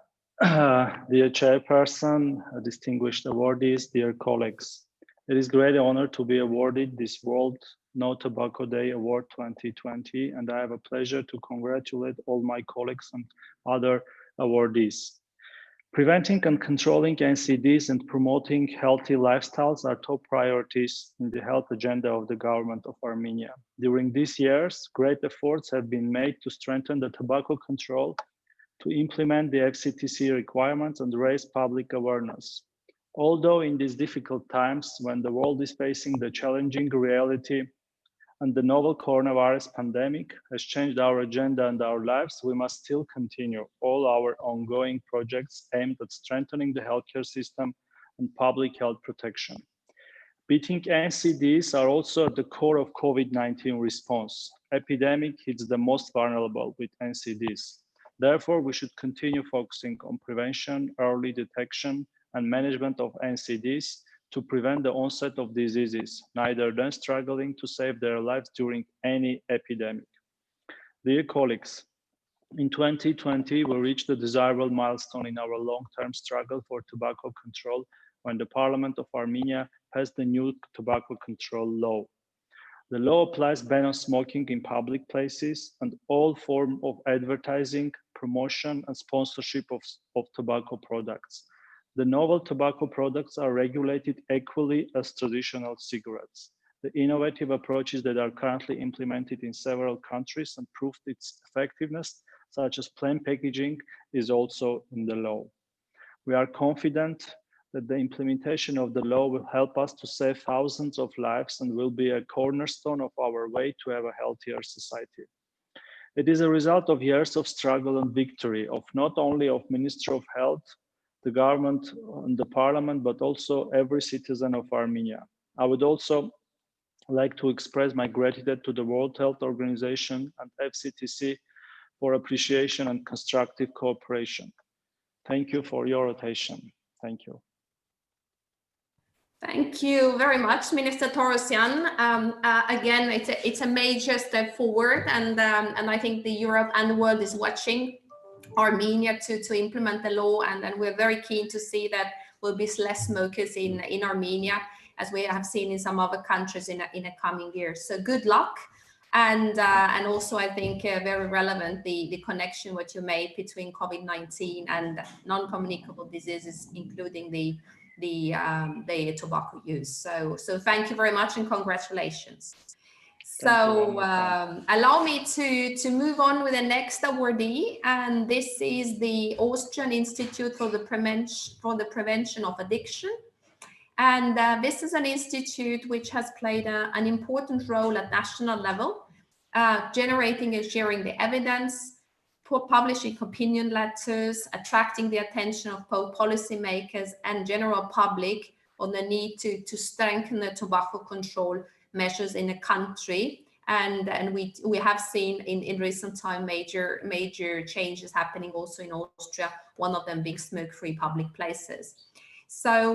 Dear Chairperson, distinguished awardees, dear colleagues. It is a great honor to be awarded this World No Tobacco Day Award 2020, and I have a pleasure to congratulate all my colleagues and other awardees. Preventing and controlling NCDs and promoting healthy lifestyles are top priorities in the health agenda of the government of Armenia. During these years, great efforts have been made to strengthen the tobacco control, to implement the FCTC requirements and raise public awareness. Although in these difficult times, when the world is facing the challenging reality and the novel coronavirus pandemic has changed our agenda and our lives, we must still continue all our ongoing projects aimed at strengthening the healthcare system and public health protection. Beating NCDs are also at the core of COVID-19 response. Epidemic hits the most vulnerable with NCDs. Therefore, we should continue focusing on prevention, early detection, and management of NCDs to prevent the onset of diseases, neither than struggling to save their lives during any epidemic. Dear colleagues, in 2020, we reached a desirable milestone in our long-term struggle for tobacco control when the Parliament of Armenia passed the new tobacco control law. The law applies ban on smoking in public places and all forms of advertising, promotion, and sponsorship of tobacco products. The novel tobacco products are regulated equally as traditional cigarettes. The innovative approaches that are currently implemented in several countries and proved its effectiveness, such as plain packaging, is also in the law. We are confident that the implementation of the law will help us to save thousands of lives and will be a cornerstone of our way to have a healthier society. It is a result of years of struggle and victory of not only of Ministry of Health, the government and the parliament, but also every citizen of Armenia. I would also like to express my gratitude to the World Health Organization and FCTC for appreciation and constructive cooperation. Thank you for your attention. Thank you. Thank you very much, Minister Torosyan. Again, it's a major step forward, and I think the Europe and the world is watching Armenia to implement the law, and we're very keen to see that will be less smokers in Armenia, as we have seen in some other countries in the coming years. So good luck, and also I think very relevant the connection what you made between COVID-19 and non-communicable diseases, including the the tobacco use. So thank you very much and congratulations. So allow me to move on with the next awardee, and this is the Austrian Institute for the Prevention of Addiction. And this is an institute which has played an important role at national level, generating and sharing the evidence, publishing opinion letters, attracting the attention of policymakers and general public on the need to strengthen the tobacco control measures in the country. And we have seen in recent time major changes happening also in Austria, one of them being smoke-free public places. So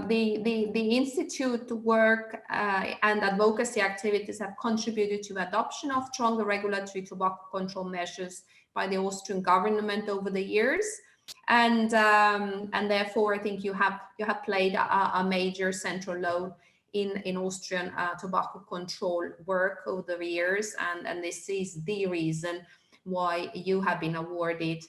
the institute work and advocacy activities have contributed to adoption of stronger regulatory tobacco control measures by the Austrian government over the years, and therefore I think you have played a major central role in Austrian tobacco control work over the years, and this is the reason why you have been awarded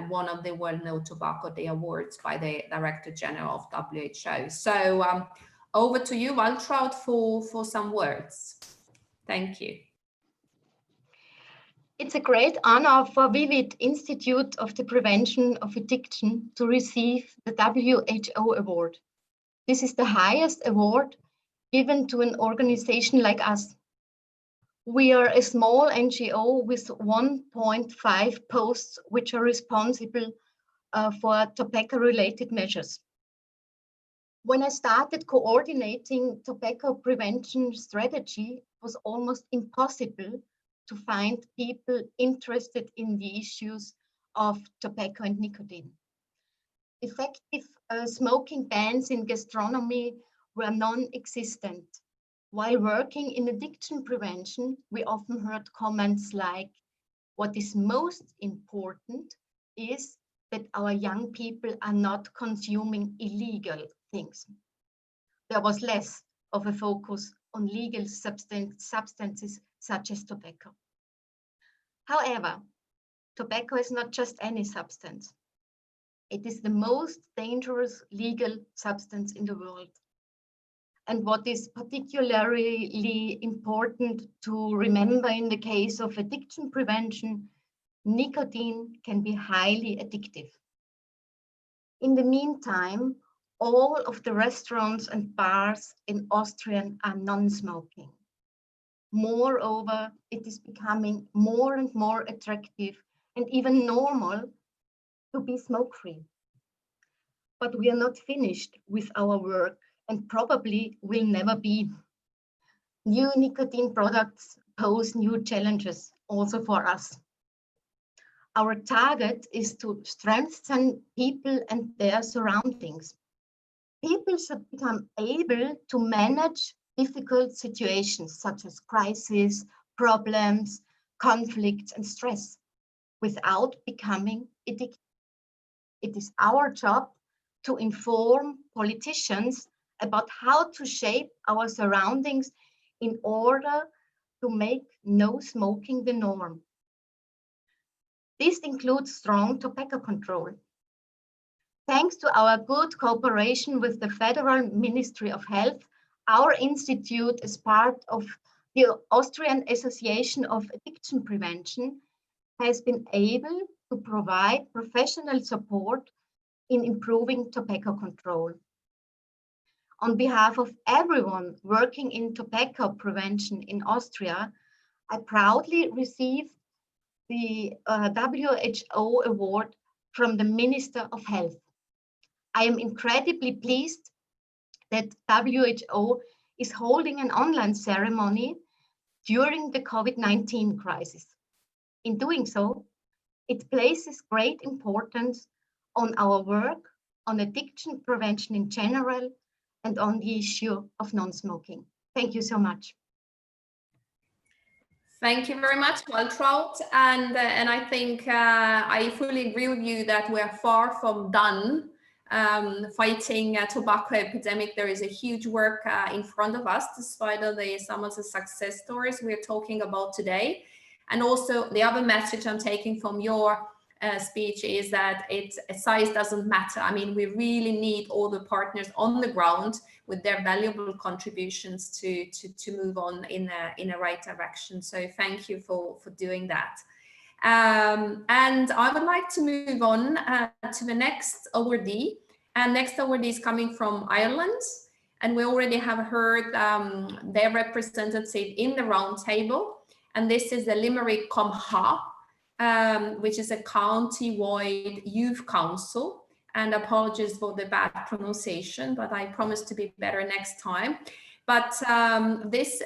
one of the well-known Tobacco Day Awards by the Director General of WHO. So over to you, Waltraud, for some words. Thank you. It's a great honor for Vivid Institute of the Prevention of Addiction to receive the WHO award. This is the highest award given to an organization like us. We are a small NGO with 1.5 posts which are responsible for tobacco-related measures. When I started coordinating tobacco prevention strategy, it was almost impossible to find people interested in the issues of tobacco and nicotine. Effective smoking bans in gastronomy were non-existent. While working in addiction prevention, we often heard comments like, what is most important is that our young people are not consuming illegal things. There was less of a focus on legal substances such as tobacco. However, tobacco is not just any substance. It is the most dangerous legal substance in the world. And what is particularly important to remember in the case of addiction prevention, nicotine can be highly addictive. In the meantime, all of the restaurants and bars in Austria are non-smoking. Moreover, it is becoming more and more attractive and even normal to be smoke-free. But we are not finished with our work and probably will never be. New nicotine products pose new challenges also for us. Our target is to strengthen people and their surroundings. People should become able to manage difficult situations such as crises, problems, conflicts, and stress without becoming addicted. It is our job to inform politicians about how to shape our surroundings in order to make no smoking the norm. This includes strong tobacco control. Thanks to our good cooperation with the Federal Ministry of Health, our institute, as part of the Austrian Association of Addiction Prevention, has been able to provide professional support in improving tobacco control. On behalf of everyone working in tobacco prevention in Austria, I proudly received the WHO award from the Minister of Health. I am incredibly pleased that WHO is holding an online ceremony during the COVID-19 crisis. In doing so, it places great importance on our work on addiction prevention in general and on the issue of non-smoking. Thank you so much. Thank you very much, Waltraud. And I think I fully agree with you that we're far from done fighting a tobacco epidemic. There is a huge work in front of us, despite some of the success stories we're talking about today. And also the other message I'm taking from your speech is that size doesn't matter. I mean, we really need all the partners on the ground with their valuable contributions to move on in a right direction. So thank you for doing that. And I would like to move on to the next awardee. And next awardee is coming from Ireland. And we already have heard their representative in the roundtable. And this is the Limerick Comha, which is a county-wide youth council. And apologies for the bad pronunciation, but I promise to be better next time. But this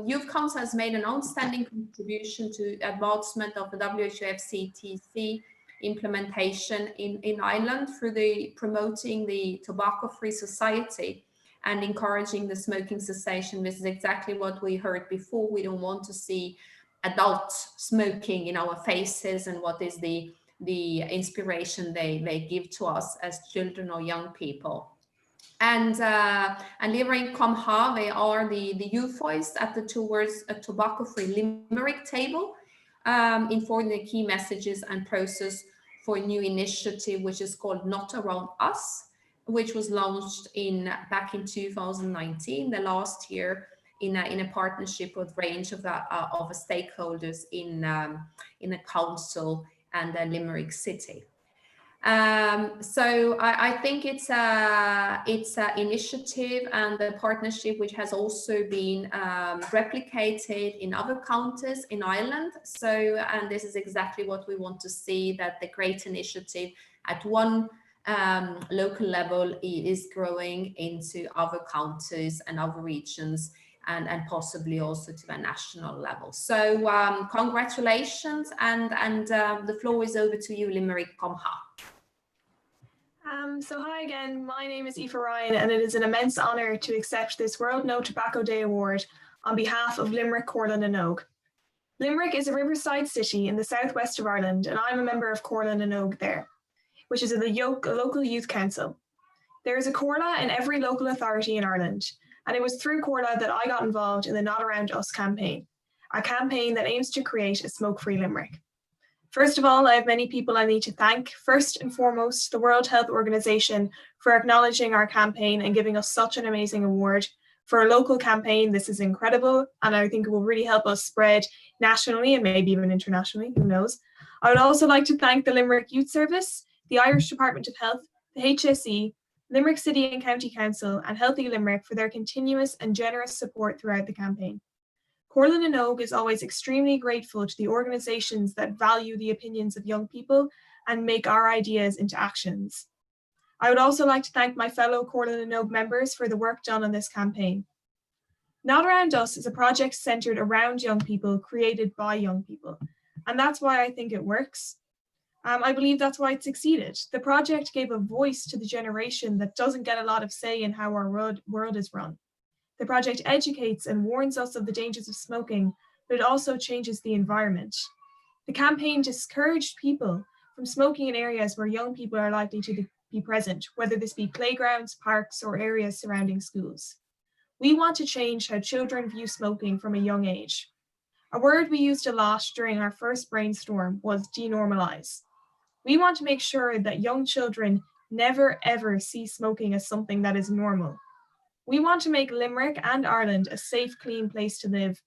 youth council has made an outstanding contribution to advancement of the WHO-FCTC implementation in Ireland through promoting the tobacco-free society and encouraging the smoking cessation. This is exactly what we heard before. We don't want to see adults smoking in our faces, and what is the inspiration they give to us as children or young people. And Limerick Comha, they are the youth voice at the Towards a Tobacco-Free Limerick table, informing the key messages and process for a new initiative, which is called Not Around Us, which was launched back in 2019, the last year, in a partnership with a range of stakeholders in the council and Limerick City. So I think it's an initiative and a partnership which has also been replicated in other counties in Ireland. So, and this is exactly what we want to see, that the great initiative at one local level is growing into other counties and other regions, and possibly also to a national level. So congratulations, and the floor is over to you, Limerick Comha. So hi again, my name is Aoife Ryan, and it is an immense honour to accept this World No Tobacco Day Award on behalf of Limerick, Corlin and Ogue. Limerick is a riverside city in the southwest of Ireland, and I'm a member of Corlin and Ogue there, which is a local youth council. There is a Corla in every local authority in Ireland, and it was through Corla that I got involved in the Not Around Us campaign, a campaign that aims to create a smoke-free Limerick. First of all, I have many people I need to thank. First and foremost, the World Health Organization for acknowledging our campaign and giving us such an amazing award. For a local campaign, this is incredible, and I think it will really help us spread nationally and maybe even internationally, who knows. I would also like to thank the Limerick Youth Service, the Irish Department of Health, the HSE, Limerick City and County Council, and Healthy Limerick for their continuous and generous support throughout the campaign. Corlin and Ogue is always extremely grateful to the organisations that value the opinions of young people and make our ideas into actions. I would also like to thank my fellow Corlin and Ogue members for the work done on this campaign. Not Around Us is a project centred around young people, created by young people, and that's why I think it works. I believe that's why it succeeded. The project gave a voice to the generation that doesn't get a lot of say in how our world is run. The project educates and warns us of the dangers of smoking, but it also changes the environment. The campaign discouraged people from smoking in areas where young people are likely to be present, whether this be playgrounds, parks, or areas surrounding schools. We want to change how children view smoking from a young age. A word we used a lot during our first brainstorm was denormalize. We want to make sure that young children never ever see smoking as something that is normal. We want to make Limerick and Ireland a safe, clean place to live,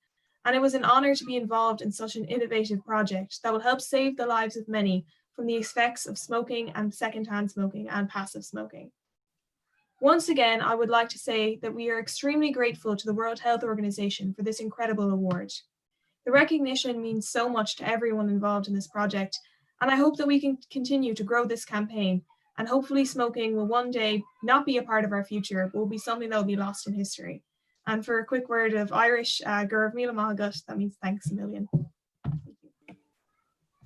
and it was an honour to be involved in such an innovative project that will help save the lives of many from the effects of smoking and secondhand smoking and passive smoking. Once again, I would like to say that we are extremely grateful to the World Health Organization for this incredible award. The recognition means so much to everyone involved in this project, and I hope that we can continue to grow this campaign, and hopefully smoking will one day not be a part of our future, but will be something that will be lost in history. And for a quick word of Irish, Gurv Mila Mahagat, that means thanks a million.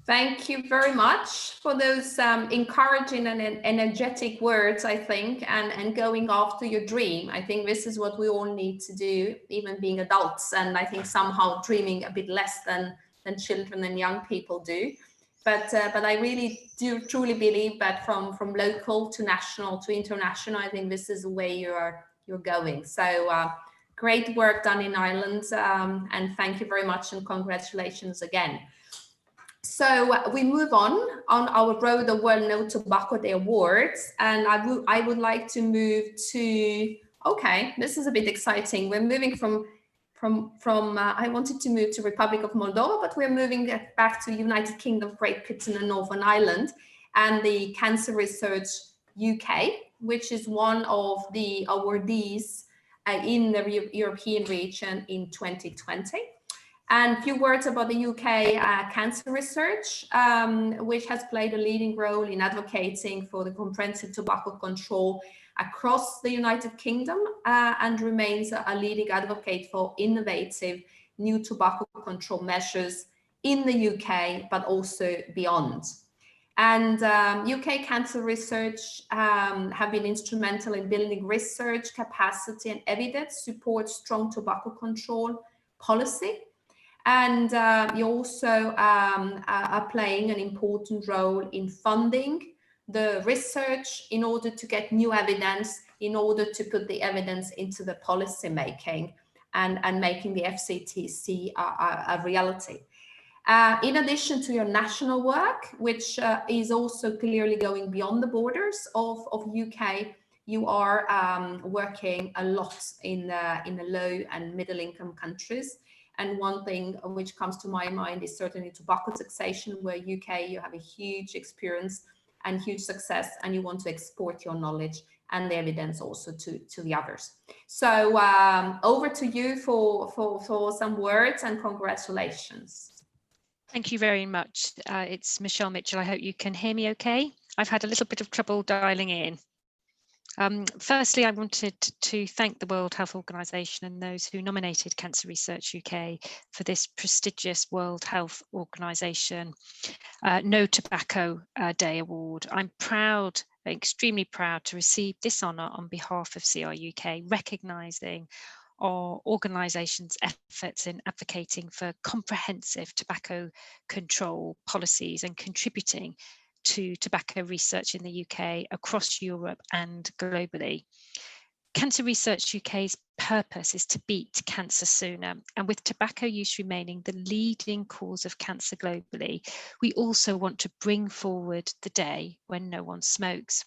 Thank you very much for those encouraging and energetic words, I think, and going after your dream. I think this is what we all need to do, even being adults, and I think somehow dreaming a bit less than children and young people do. But I really do truly believe that from local to national to international, I think this is the way you're going. So great work done in Ireland, and thank you very much, and congratulations again. So we move on our road the World No Tobacco Day Awards, and I would like to move to, okay, this is a bit exciting. We're moving from I wanted to move to Republic of Moldova, but we're moving back to United Kingdom, Great Britain and Northern Ireland, and the Cancer Research UK, which is one of the awardees in the European region in 2020. And a few words about the UK Cancer Research, which has played a leading role in advocating for the comprehensive tobacco control across the United Kingdom and remains a leading advocate for innovative new tobacco control measures in the UK, but also beyond. And UK Cancer Research have been instrumental in building research capacity and evidence to support strong tobacco control policy. And you also are playing an important role in funding the research in order to get new evidence, in order to put the evidence into the policy making and making the FCTC a reality. In addition to your national work, which is also clearly going beyond the borders of UK, you are working a lot in the low and middle income countries. And one thing which comes to my mind is certainly tobacco taxation, where UK, you have a huge experience and huge success, and you want to export your knowledge and the evidence also to the others. So over to you for some words, and congratulations. Thank you very much. It's Michelle Mitchell. I hope you can hear me okay. I've had a little bit of trouble dialing in. Firstly, I wanted to thank the World Health Organization and those who nominated Cancer Research UK for this prestigious World Health Organization No Tobacco Day Award. I'm proud, extremely proud to receive this honour on behalf of CR UK, recognising our organisation's efforts in advocating for comprehensive tobacco control policies and contributing to tobacco research in the UK, across Europe and globally. Cancer Research UK's purpose is to beat cancer sooner, and with tobacco use remaining the leading cause of cancer globally, we also want to bring forward the day when no one smokes.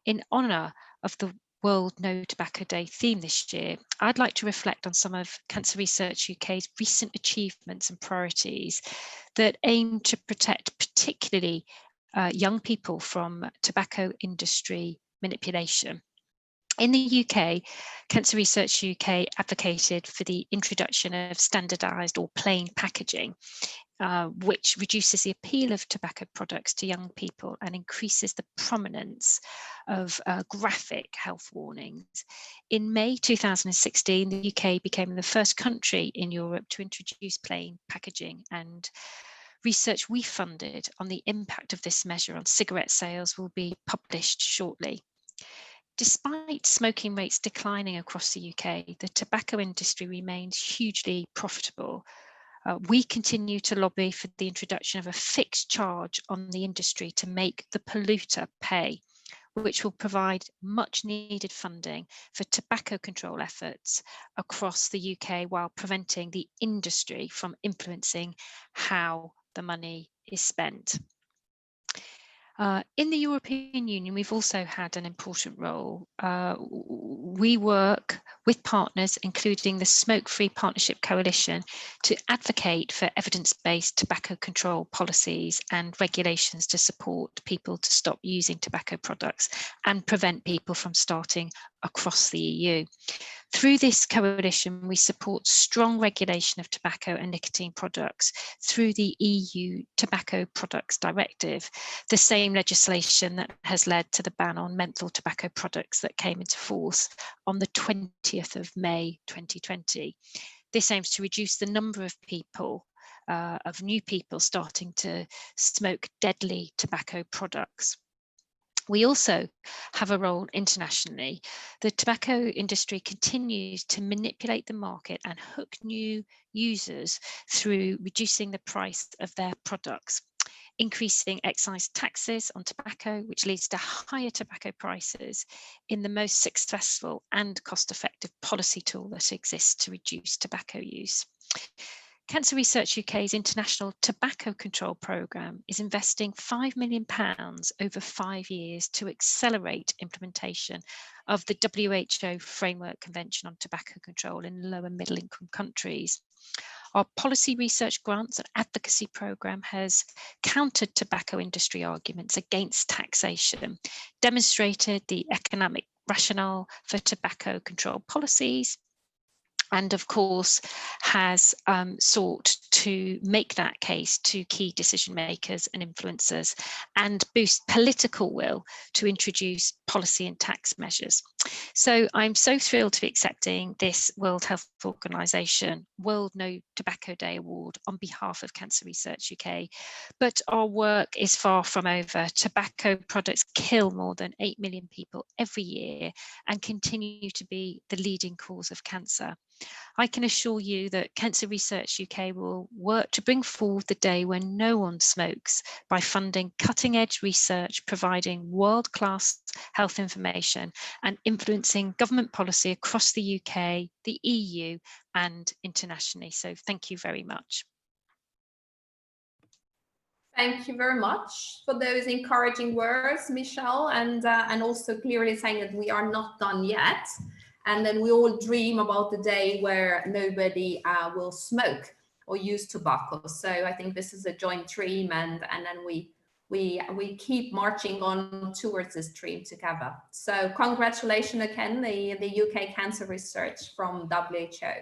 In honour of the World No Tobacco Day theme this year, I'd like to reflect on some of Cancer Research UK's recent achievements and priorities that aim to protect particularly young people from tobacco industry manipulation. In the UK, Cancer Research UK advocated for the introduction of standardised or plain packaging, which reduces the appeal of tobacco products to young people and increases the prominence of graphic health warnings. In May 2016, the UK became the first country in Europe to introduce plain packaging, and research we funded on the impact of this measure on cigarette sales will be published shortly. Despite smoking rates declining across the UK, the tobacco industry remains hugely profitable. We continue to lobby for the introduction of a fixed charge on the industry to make the polluter pay, which will provide much needed funding for tobacco control efforts across the UK while preventing the industry from influencing how the money is spent. In the European Union, we've also had an important role. We work with partners, including the Smoke-Free Partnership Coalition, to advocate for evidence-based tobacco control policies and regulations to support people to stop using tobacco products and prevent people from starting across the EU. Through this coalition, we support strong regulation of tobacco and nicotine products through the EU Tobacco Products Directive, the same legislation that has led to the ban on menthol tobacco products that came into force on the 20th of May 2020. This aims to reduce the number of people, of new people starting to smoke deadly tobacco products. We also have a role internationally. The tobacco industry continues to manipulate the market and hook new users through reducing the price of their products, increasing excise taxes on tobacco, which leads to higher tobacco prices in the most successful and cost-effective policy tool that exists to reduce tobacco use. Cancer Research UK's International Tobacco Control Programme is investing £5 million over 5 years to accelerate implementation of the WHO Framework Convention on Tobacco Control in low and middle income countries. Our policy research grants and advocacy programme has countered tobacco industry arguments against taxation, demonstrated the economic rationale for tobacco control policies, and of course has sought to make that case to key decision makers and influencers and boost political will to introduce policy and tax measures. So I'm so thrilled to be accepting this World Health Organization World No Tobacco Day Award on behalf of Cancer Research UK. But our work is far from over. Tobacco products kill more than 8 million people every year and continue to be the leading cause of cancer. I can assure you that Cancer Research UK will work to bring forward the day when no one smokes by funding cutting-edge research, providing world-class health information and influencing government policy across the UK, the EU and internationally. So thank you very much. Thank you very much for those encouraging words, Michelle, and also clearly saying that we are not done yet. And then we all dream about the day where nobody will smoke or use tobacco. So I think this is a joint dream, and then we keep marching on towards this dream together. So congratulations again, the UK Cancer Research from WHO.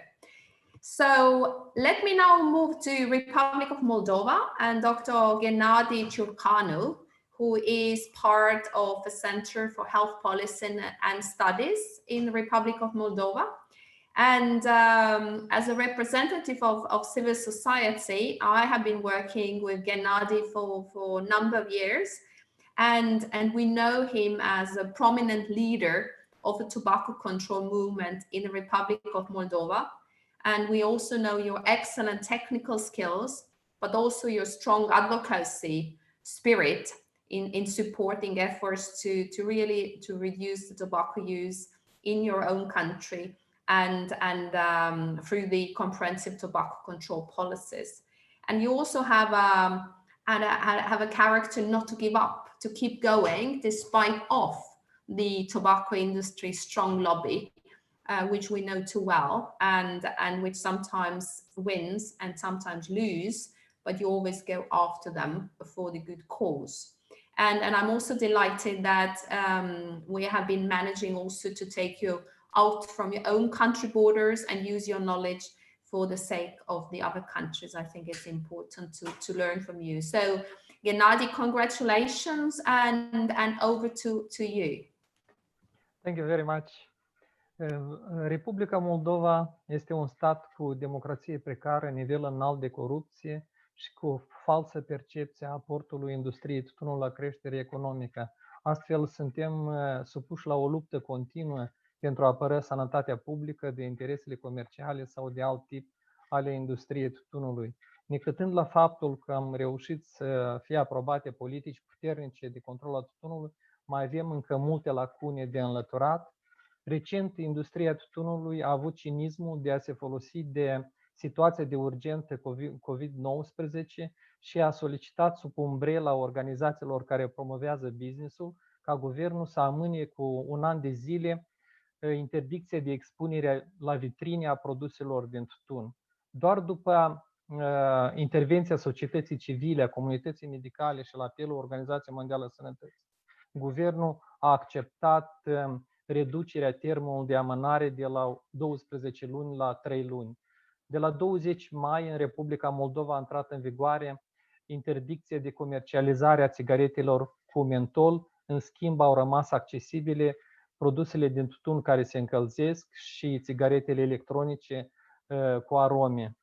So let me now move to Republic of Moldova and Dr. Gennady Ciurcanu, who is part of the Center for Health Policy and Studies in the Republic of Moldova. And as a representative of civil society, I have been working with Gennady for a number of years. And we know him as a prominent leader of the tobacco control movement in the Republic of Moldova. And we also know your excellent technical skills, but also your strong advocacy spirit in supporting efforts to reduce the tobacco use in your own country and through the comprehensive tobacco control policies. And you also have a character not to give up, to keep going despite of the tobacco industry's strong lobby, which we know too well, and which sometimes wins and sometimes lose, but you always go after them for the good cause. And I'm also delighted that we have been managing also to take you out from your own country borders and use your knowledge for the sake of the other countries. I think it's important to learn from you. So Gennady, congratulations, and over to you. Thank you very much. Republica Moldova este un stat cu democrație precară, nivel înalt de corupție și cu falsă percepție a aportului industriei tutunului la creștere economică. Astfel, suntem supuși la o luptă continuă pentru a apăra sănătatea publică de interesele comerciale sau de alt tip ale industriei tutunului. Necătând la faptul că am reușit să fie aprobate politici puternice de control al tutunului, mai avem încă multe lacune de înlăturat. Recent, industria tutunului a avut cinismul de a se folosi de situația de urgență COVID-19 și a solicitat sub umbrela organizațiilor care promovează business-ul ca guvernul să amâne cu 1 an de zile interdicția de expunere la vitrine a produselor din tutun. Doar după intervenția societății civile, a comunității medicale și la apelul Organizației Mondiale a Sănătății, guvernul a acceptat reducerea termenului de amânare de la 12 luni la 3 luni. De la 20 mai în Republica Moldova a intrat în vigoare interdicția de comercializare a țigaretelor cu mentol, în schimb au rămas accesibile produsele din tutun care se încălzesc și țigaretele electronice cu arome.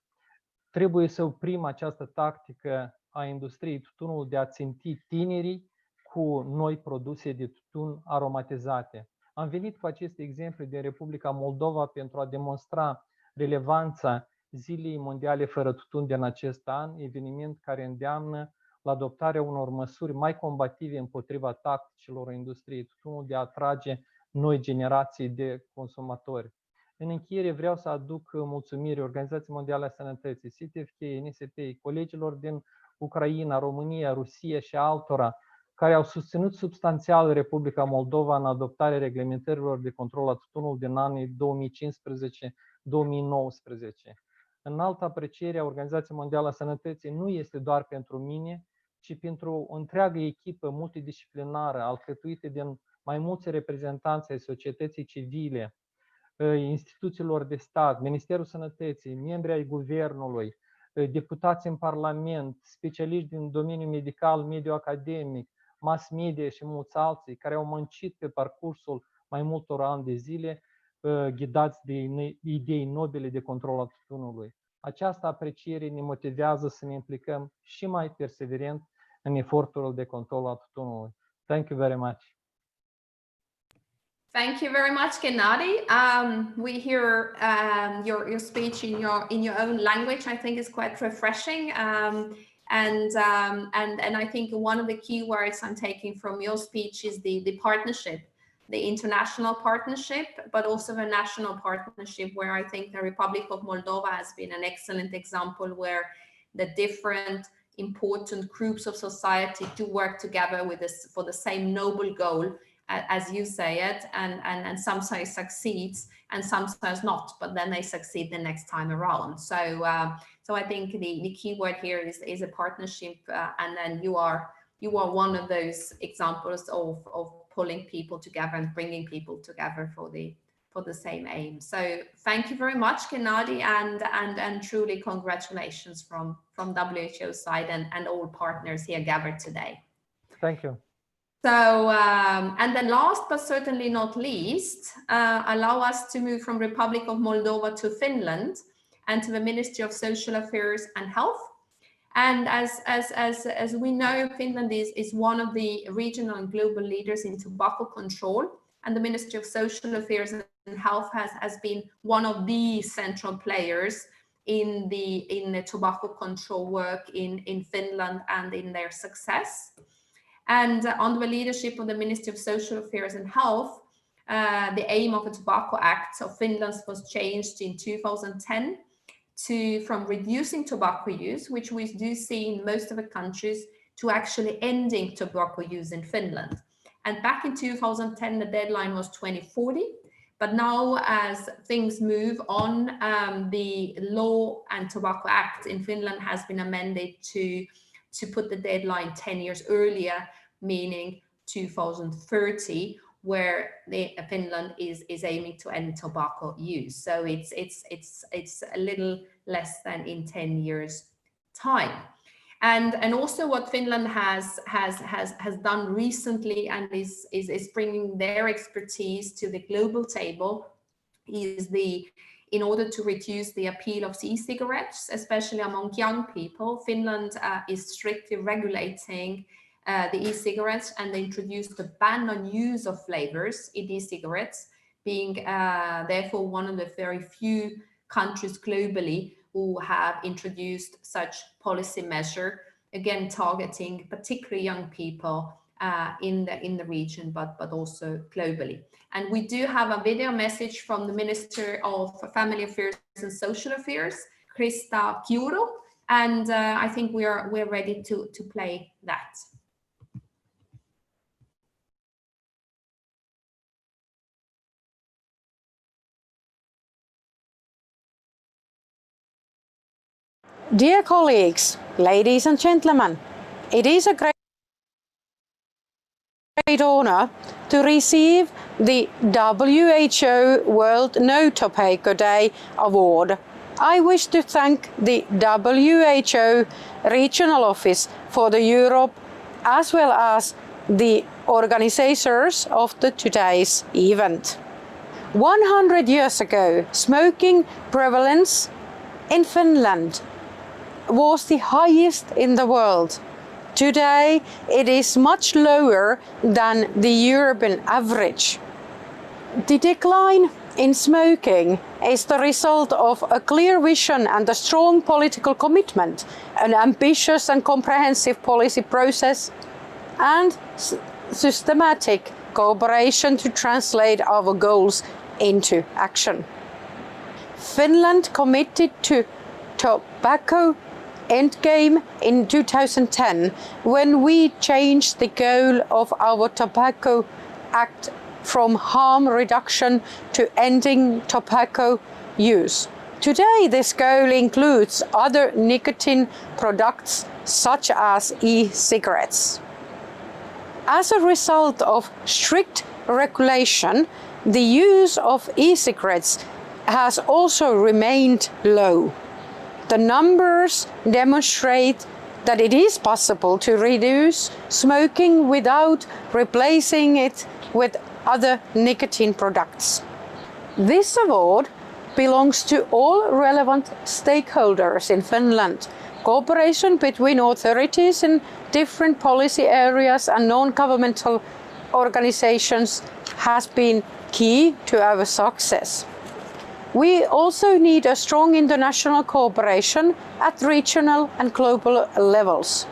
Trebuie să oprim această tactică a industriei tutunului de a ținti tinerii cu noi produse de tutun aromatizate. Am venit cu aceste exemple din Republica Moldova pentru a demonstra relevanța Zilei Mondiale fără tutun din acest an, eveniment care îndeamnă la adoptarea unor măsuri mai combative împotriva tacticilor industriei tutunului de a atrage noi generații de consumatori. În încheiere vreau să aduc mulțumiri Organizației Mondiale a Sănătății, CTFK, NSP, colegilor din Ucraina, România, Rusia și altora, care au susținut substanțial Republica Moldova în adoptarea reglementărilor de control a tutunului din anii 2015-2019. Înaltă apreciere a Organizației Mondiale a Sănătății nu este doar pentru mine, ci pentru o întreagă echipă multidisciplinară alcătuită din mai mulți reprezentanți ai societății civile, instituțiilor de stat, Ministerul Sănătății, membri ai guvernului, deputați în Parlament, specialiști din domeniul medical, mediu academic, mass media și mulți alții care au muncit pe parcursul mai multor ani de zile, ghidați de idei nobile de control al tutunului. Această apreciere ne motivează să ne implicăm și mai perseverent în efortul de control al tutunului. Thank you very much. Thank you very much, Gennady. We hear your speech in your own language. I think is quite refreshing, and I think one of the key words I'm taking from your speech is the partnership, the international partnership, but also the national partnership, where I think the Republic of Moldova has been an excellent example, where the different important groups of society do work together with this for the same noble goal, as you say it, and sometimes succeeds and sometimes not, but then they succeed the next time around. So I think the key word here is a partnership, and then you are one of those examples of pulling people together and bringing people together for the same aim. So thank you very much, Gennady, and truly congratulations from WHO side and all partners here gathered today. Thank you. So, and then last but certainly not least, allow us to move from Republic of Moldova to Finland and to the Ministry of Social Affairs and Health. And as we know, Finland is one of the regional and global leaders in tobacco control, and the Ministry of Social Affairs and Health has been one of the central players in the tobacco control work in Finland and in their success. And under the leadership of the Ministry of Social Affairs and Health, the aim of the Tobacco Act of Finland was changed in 2010 from reducing tobacco use, which we do see in most of the countries, to actually ending tobacco use in Finland. And back in 2010, the deadline was 2040. But now, as things move on, the Law and Tobacco Act in Finland has been amended to put the deadline 10 years earlier, meaning 2030, where Finland is aiming to end tobacco use. So it's a little less than in 10 years time. And also what Finland has done recently and is bringing their expertise to the global table is in order to reduce the appeal of e-cigarettes, especially among young people. Finland is strictly regulating the e-cigarettes, and they introduced a ban on use of flavors in e-cigarettes, being therefore one of the very few countries globally who have introduced such policy measure, again targeting particularly young people in the region, but also globally. And we do have a video message from the Minister of Family Affairs and Social Affairs, Krista Kiuru, and I think we're ready to play that. Dear colleagues, ladies and gentlemen, it is a great honor to receive the WHO World No Tobacco Day Award. I wish to thank the WHO Regional Office for the Europe, as well as the organizers of today's event. 100 years ago, smoking prevalence in Finland was the highest in the world. Today, it is much lower than the European average. The decline in smoking is the result of a clear vision and a strong political commitment, an ambitious and comprehensive policy process, and systematic cooperation to translate our goals into action. Finland committed to tobacco endgame in 2010 when we changed the goal of our Tobacco Act from harm reduction to ending tobacco use. Today, this goal includes other nicotine products such as e-cigarettes. As a result of strict regulation, the use of e-cigarettes has also remained low. The numbers demonstrate that it is possible to reduce smoking without replacing it with other nicotine products. This award belongs to all relevant stakeholders in Finland. Cooperation between authorities in different policy areas and non-governmental organizations has been key to our success. We also need a strong international cooperation at regional and global levels.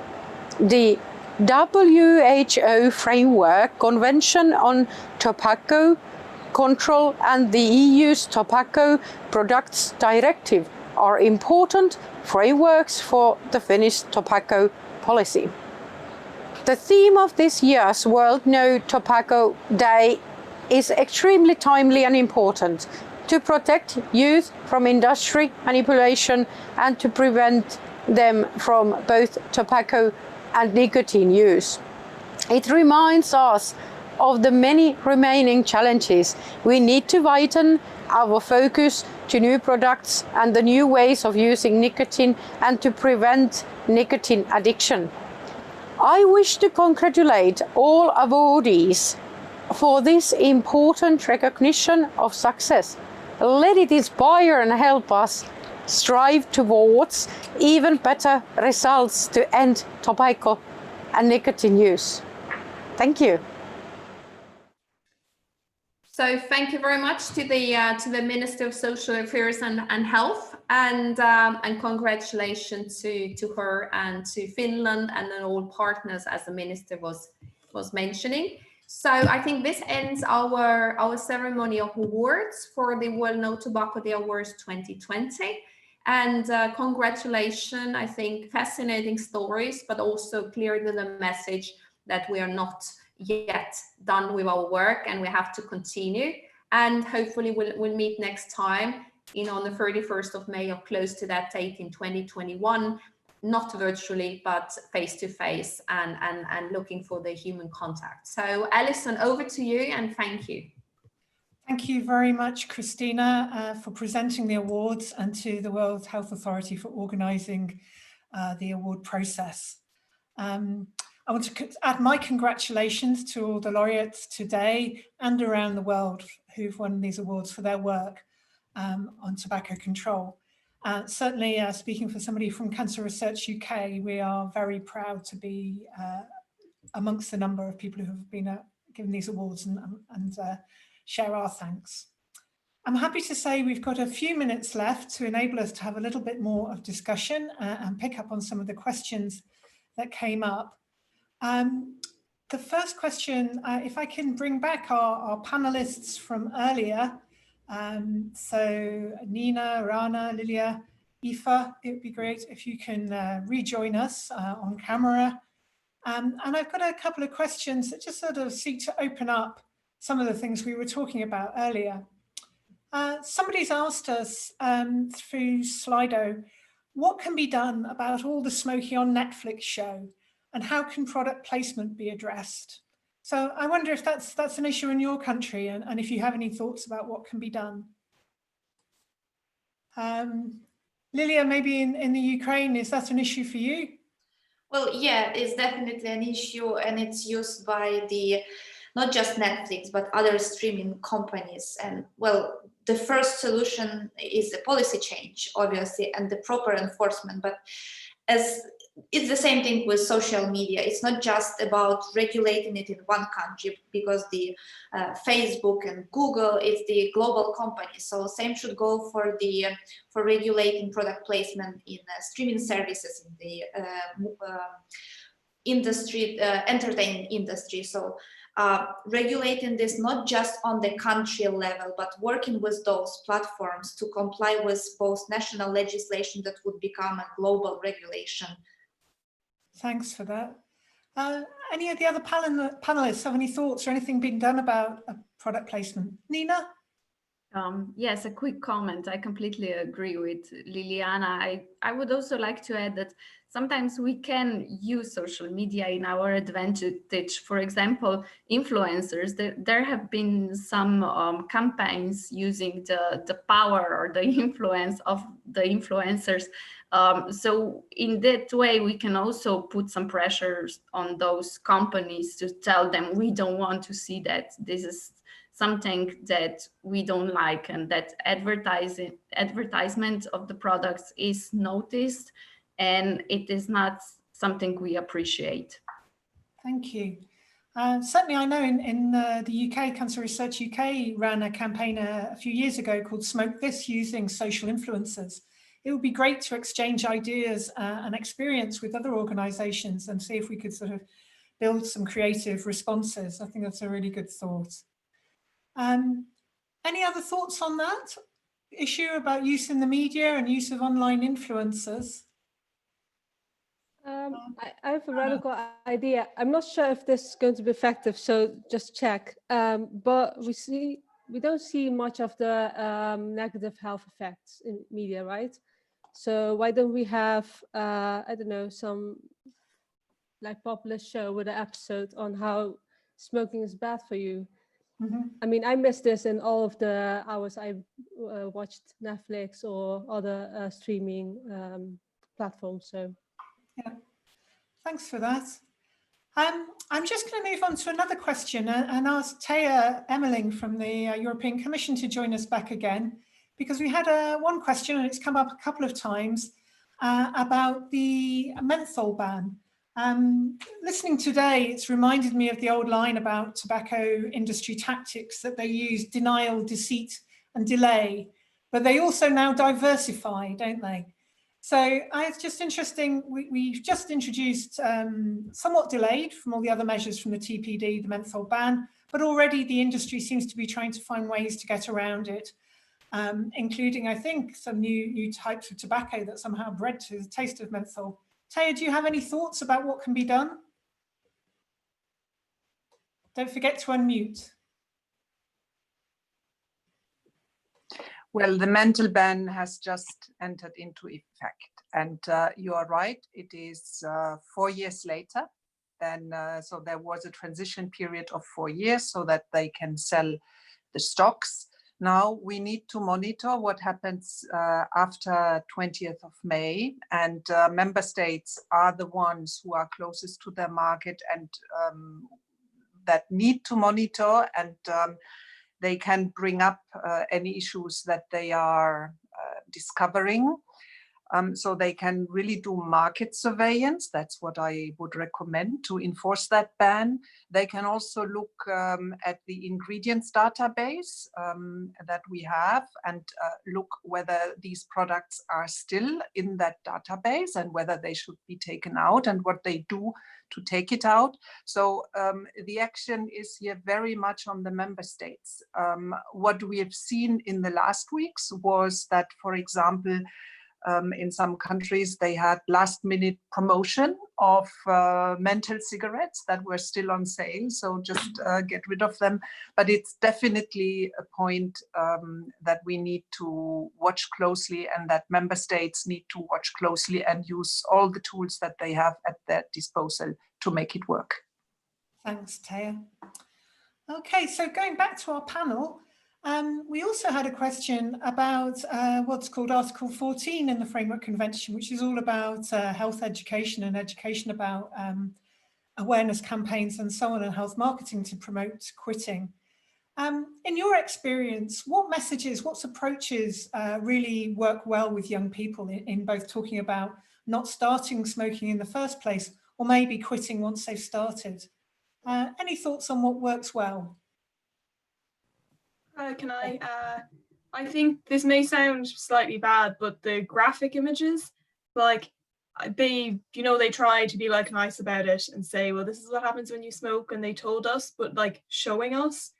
The WHO Framework Convention on Tobacco Control and the EU's Tobacco Products Directive are important frameworks for the Finnish tobacco policy. The theme of this year's World No Tobacco Day is extremely timely and important to protect youth from industry manipulation and to prevent them from both tobacco and nicotine use. It reminds us of the many remaining challenges. We need to widen our focus to new products and the new ways of using nicotine and to prevent nicotine addiction. I wish to congratulate all awardees for this important recognition of success. Let it inspire and help us strive towards even better results to end tobacco and nicotine use. Thank you. So thank you very much to the Minister of Social Affairs and Health, and congratulations to her and to Finland and then all partners, as the Minister was mentioning. So I think this ends our ceremony of awards for the World No Tobacco Day Awards 2020. And congratulations, I think fascinating stories, but also clearly the message that we are not yet done with our work and we have to continue. And hopefully we'll meet next time on the 31st of May or close to that date in 2021, not virtually, but face-to-face and looking for the human contact. So Alison, over to you and thank you. Thank you very much, Christina, for presenting the awards, and to the World Health Authority for organising the award process. I want to add my congratulations to all the laureates today and around the world who've won these awards for their work on tobacco control. Certainly, speaking for somebody from Cancer Research UK, we are very proud to be amongst the number of people who have been given these awards and share our thanks. I'm happy to say we've got a few minutes left to enable us to have a little bit more of discussion and pick up on some of the questions that came up. The first question, if I can bring back our panelists from earlier, so Nina, Rana, Lilia, Aoife, it would be great if you can rejoin us on camera. And I've got a couple of questions that just sort of seek to open up some of the things we were talking about earlier. Somebody's asked us through Slido, what can be done about all the Smokey on Netflix show, and how can product placement be addressed? So I wonder if that's an issue in your country, and if you have any thoughts about what can be done. Lilia, maybe in the Ukraine, is that an issue for you? Well, yeah, it's definitely an issue, and it's used by not just Netflix, but other streaming companies. And well, the first solution is a policy change, obviously, and the proper enforcement. But as it's the same thing with social media. It's not just about regulating it in one country, because the Facebook and Google is the global company. So same should go for regulating product placement in streaming services industry, entertainment industry. So regulating this not just on the country level, but working with those platforms to comply with both national legislation that would become a global regulation. Thanks for that. Any of the other panelists have any thoughts or anything being done about product placement? Nina? Yes, a quick comment. I completely agree with Liliana. I would also like to add that sometimes we can use social media in our advantage. For example, influencers. There have been some campaigns using the power or the influence of the influencers. So in that way, we can also put some pressures on those companies to tell them we don't want to see that. This is something that we don't like, and that advertisement of the products is noticed, and it is not something we appreciate. Thank you. Certainly, I know in the UK, Cancer Research UK ran a campaign a few years ago called Smoke This, using social influencers. It would be great to exchange ideas and experience with other organisations and see if we could sort of build some creative responses. I think that's a really good thought. Any other thoughts on that issue about use in the media and use of online influencers? I have a radical idea. I'm not sure if this is going to be effective, so just check. But we don't see much of the negative health effects in media, right? So why don't we have, I don't know, some like popular show with an episode on how smoking is bad for you? I mean, I missed this in all of the hours I watched Netflix or other streaming platforms. So, yeah, thanks for that. I'm just going to move on to another question and ask Thea Emmerling from the European Commission to join us back again, because we had one question and it's come up a couple of times about the menthol ban. Listening today, it's reminded me of the old line about tobacco industry tactics, that they use denial, deceit and delay, but they also now diversify, don't they? So it's just interesting, we've just introduced, somewhat delayed from all the other measures from the TPD, the menthol ban, but already the industry seems to be trying to find ways to get around it, including, I think, some new types of tobacco that somehow bred to the taste of menthol. Thea, do you have any thoughts about what can be done? Don't forget to unmute. Well, the menthol ban has just entered into effect, and you are right, it is 4 years later. Then, so there was a transition period of 4 years so that they can sell the stocks. Now we need to monitor what happens after 20th of May, and member states are the ones who are closest to their market and that need to monitor, and they can bring up any issues that they are discovering. So they can really do market surveillance. That's what I would recommend to enforce that ban. They can also look at the ingredients database that we have and look whether these products are still in that database and whether they should be taken out and what they do to take it out. So the action is here very much on the member states. What we have seen in the last weeks was that, for example, in some countries, they had last-minute promotion of menthol cigarettes that were still on sale, so just get rid of them. But it's definitely a point that we need to watch closely, and that member states need to watch closely and use all the tools that they have at their disposal to make it work. Thanks, Thea. Okay, so going back to our panel, we also had a question about what's called Article 14 in the Framework Convention, which is all about health education and education about awareness campaigns and so on, and health marketing to promote quitting. In your experience, what messages, what approaches really work well with young people in both talking about not starting smoking in the first place or maybe quitting once they've started? Any thoughts on what works well? Can I think this may sound slightly bad, but the graphic images, like they, you know, they try to be like nice about it and say, well, this is what happens when you smoke, and they told us, but like showing us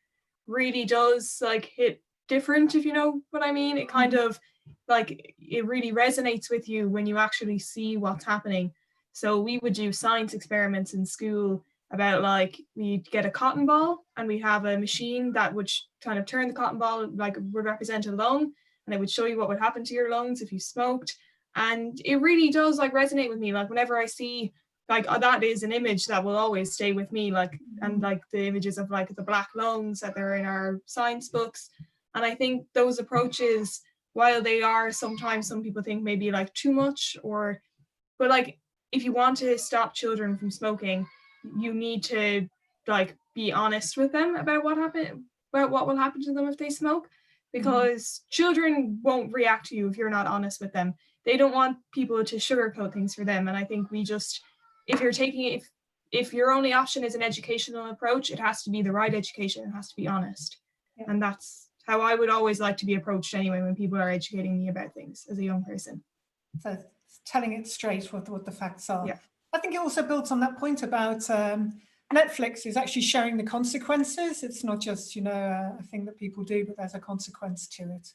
really does like hit different, if you know what I mean. It kind of like, it really resonates with you when you actually see what's happening. So we would do science experiments in school about, like, we'd get a cotton ball and we have a machine that would kind of turn the cotton ball, like would represent a lung, and it would show you what would happen to your lungs if you smoked. And it really does like resonate with me. Like whenever I see, like, that is an image that will always stay with me, like, and like the images of like the black lungs that are in our science books. And I think those approaches, while they are sometimes, some people think maybe like too much, or, but like, if you want to stop children from smoking, you need to like be honest with them about what will happen to them if they smoke, because children won't react to you if you're not honest with them. They don't want people to sugarcoat things for them. And I think we just, if you're taking it, if your only option is an educational approach, it has to be the right education. It has to be honest. Yeah. And that's how I would always like to be approached anyway when people are educating me about things as a young person. So telling it straight what the facts are. Yeah. I think it also builds on that point about Netflix is actually showing the consequences. It's not just, you know, a thing that people do, but there's a consequence to it.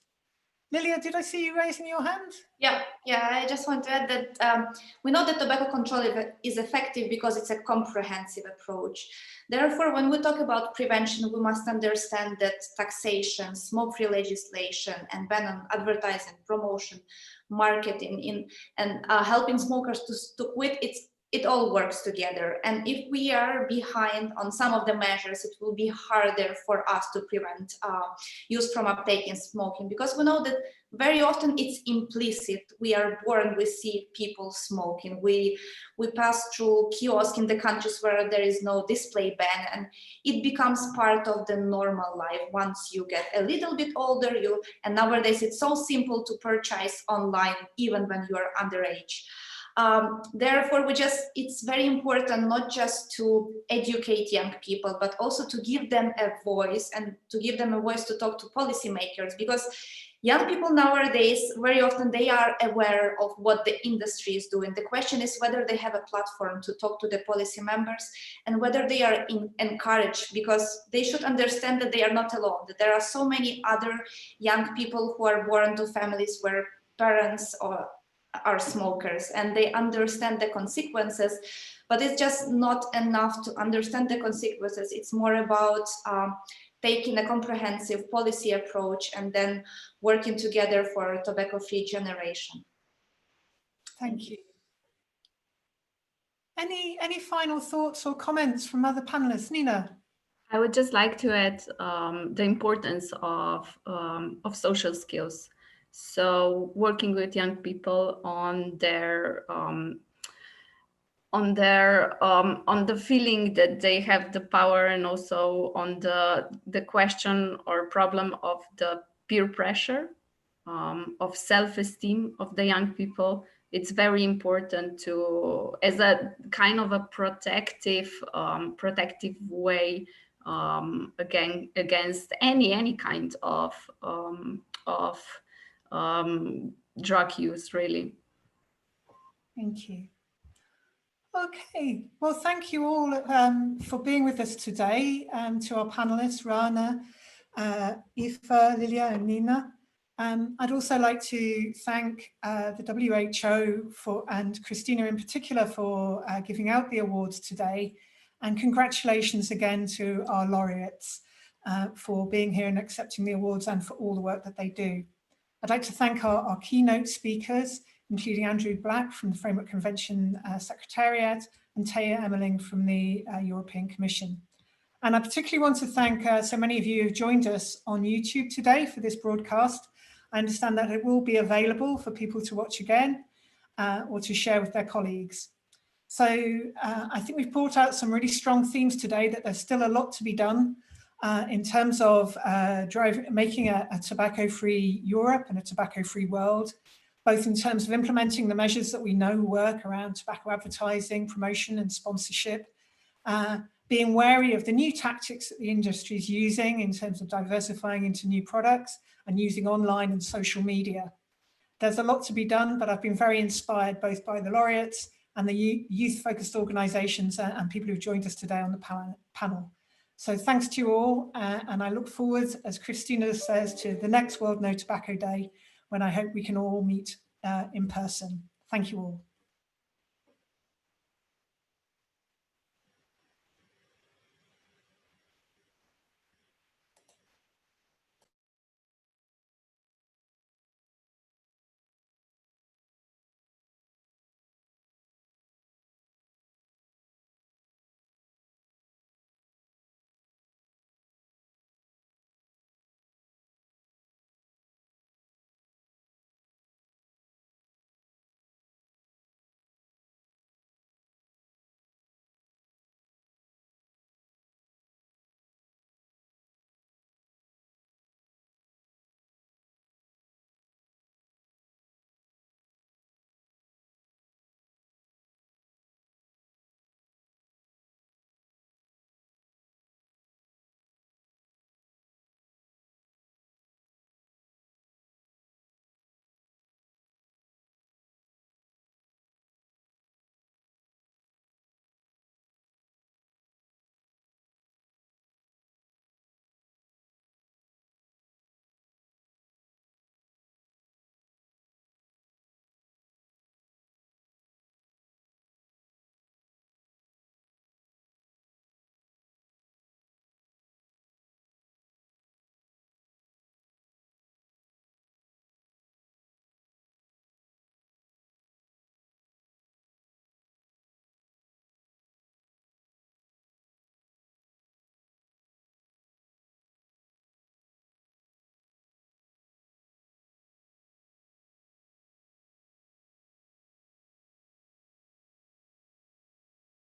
Lilia, did I see you raising your hand? Yeah, I just want to add that we know that tobacco control is effective because it's a comprehensive approach. Therefore, when we talk about prevention, we must understand that taxation, smoke-free legislation, and ban on advertising, promotion, marketing, and helping smokers to quit, it all works together. And if we are behind on some of the measures, it will be harder for us to prevent youth from uptaking smoking, because we know that very often it's implicit. We are born, we see people smoking. We pass through kiosks in the countries where there is no display ban, and it becomes part of the normal life. Once you get a little bit older, and nowadays it's so simple to purchase online, even when you are underage. Therefore, it's very important not just to educate young people, but also to give them a voice, and to give them a voice to talk to policymakers, because young people nowadays, very often they are aware of what the industry is doing. The question is whether they have a platform to talk to the policy members, and whether they are encouraged, because they should understand that they are not alone, that there are so many other young people who are born to families where parents are smokers, and they understand the consequences. But it's just not enough to understand the consequences. It's more about taking a comprehensive policy approach and then working together for a tobacco-free generation. Thank you. Any final thoughts or comments from other panelists? Nina? I would just like to add the importance of social skills. So working with young people on the feeling that they have the power, and also on the question or problem of the peer pressure, of self-esteem of the young people. It's very important to, as a kind of a protective way against any kind of drug use, really. Thank you. Okay, well, thank you all for being with us today, to our panelists, Rana, Aoife, Lilia and Nina. I'd also like to thank the WHO and Christina in particular for giving out the awards today, and congratulations again to our laureates for being here and accepting the awards, and for all the work that they do. I'd like to thank our keynote speakers, including Andrew Black from the Framework Convention Secretariat, and Taya Emmerling from the European Commission. And I particularly want to thank so many of you who have joined us on YouTube today for this broadcast. I understand that it will be available for people to watch again or to share with their colleagues. So I think we've brought out some really strong themes today, that there's still a lot to be done in terms of making a tobacco-free Europe and a tobacco-free world, both in terms of implementing the measures that we know work around tobacco advertising, promotion and sponsorship, being wary of the new tactics that the industry is using in terms of diversifying into new products and using online and social media. There's a lot to be done, but I've been very inspired both by the laureates and the youth-focused organisations and people who've joined us today on the panel. So thanks to you all, and I look forward, as Christina says, to the next World No Tobacco Day, when I hope we can all meet in person. Thank you all.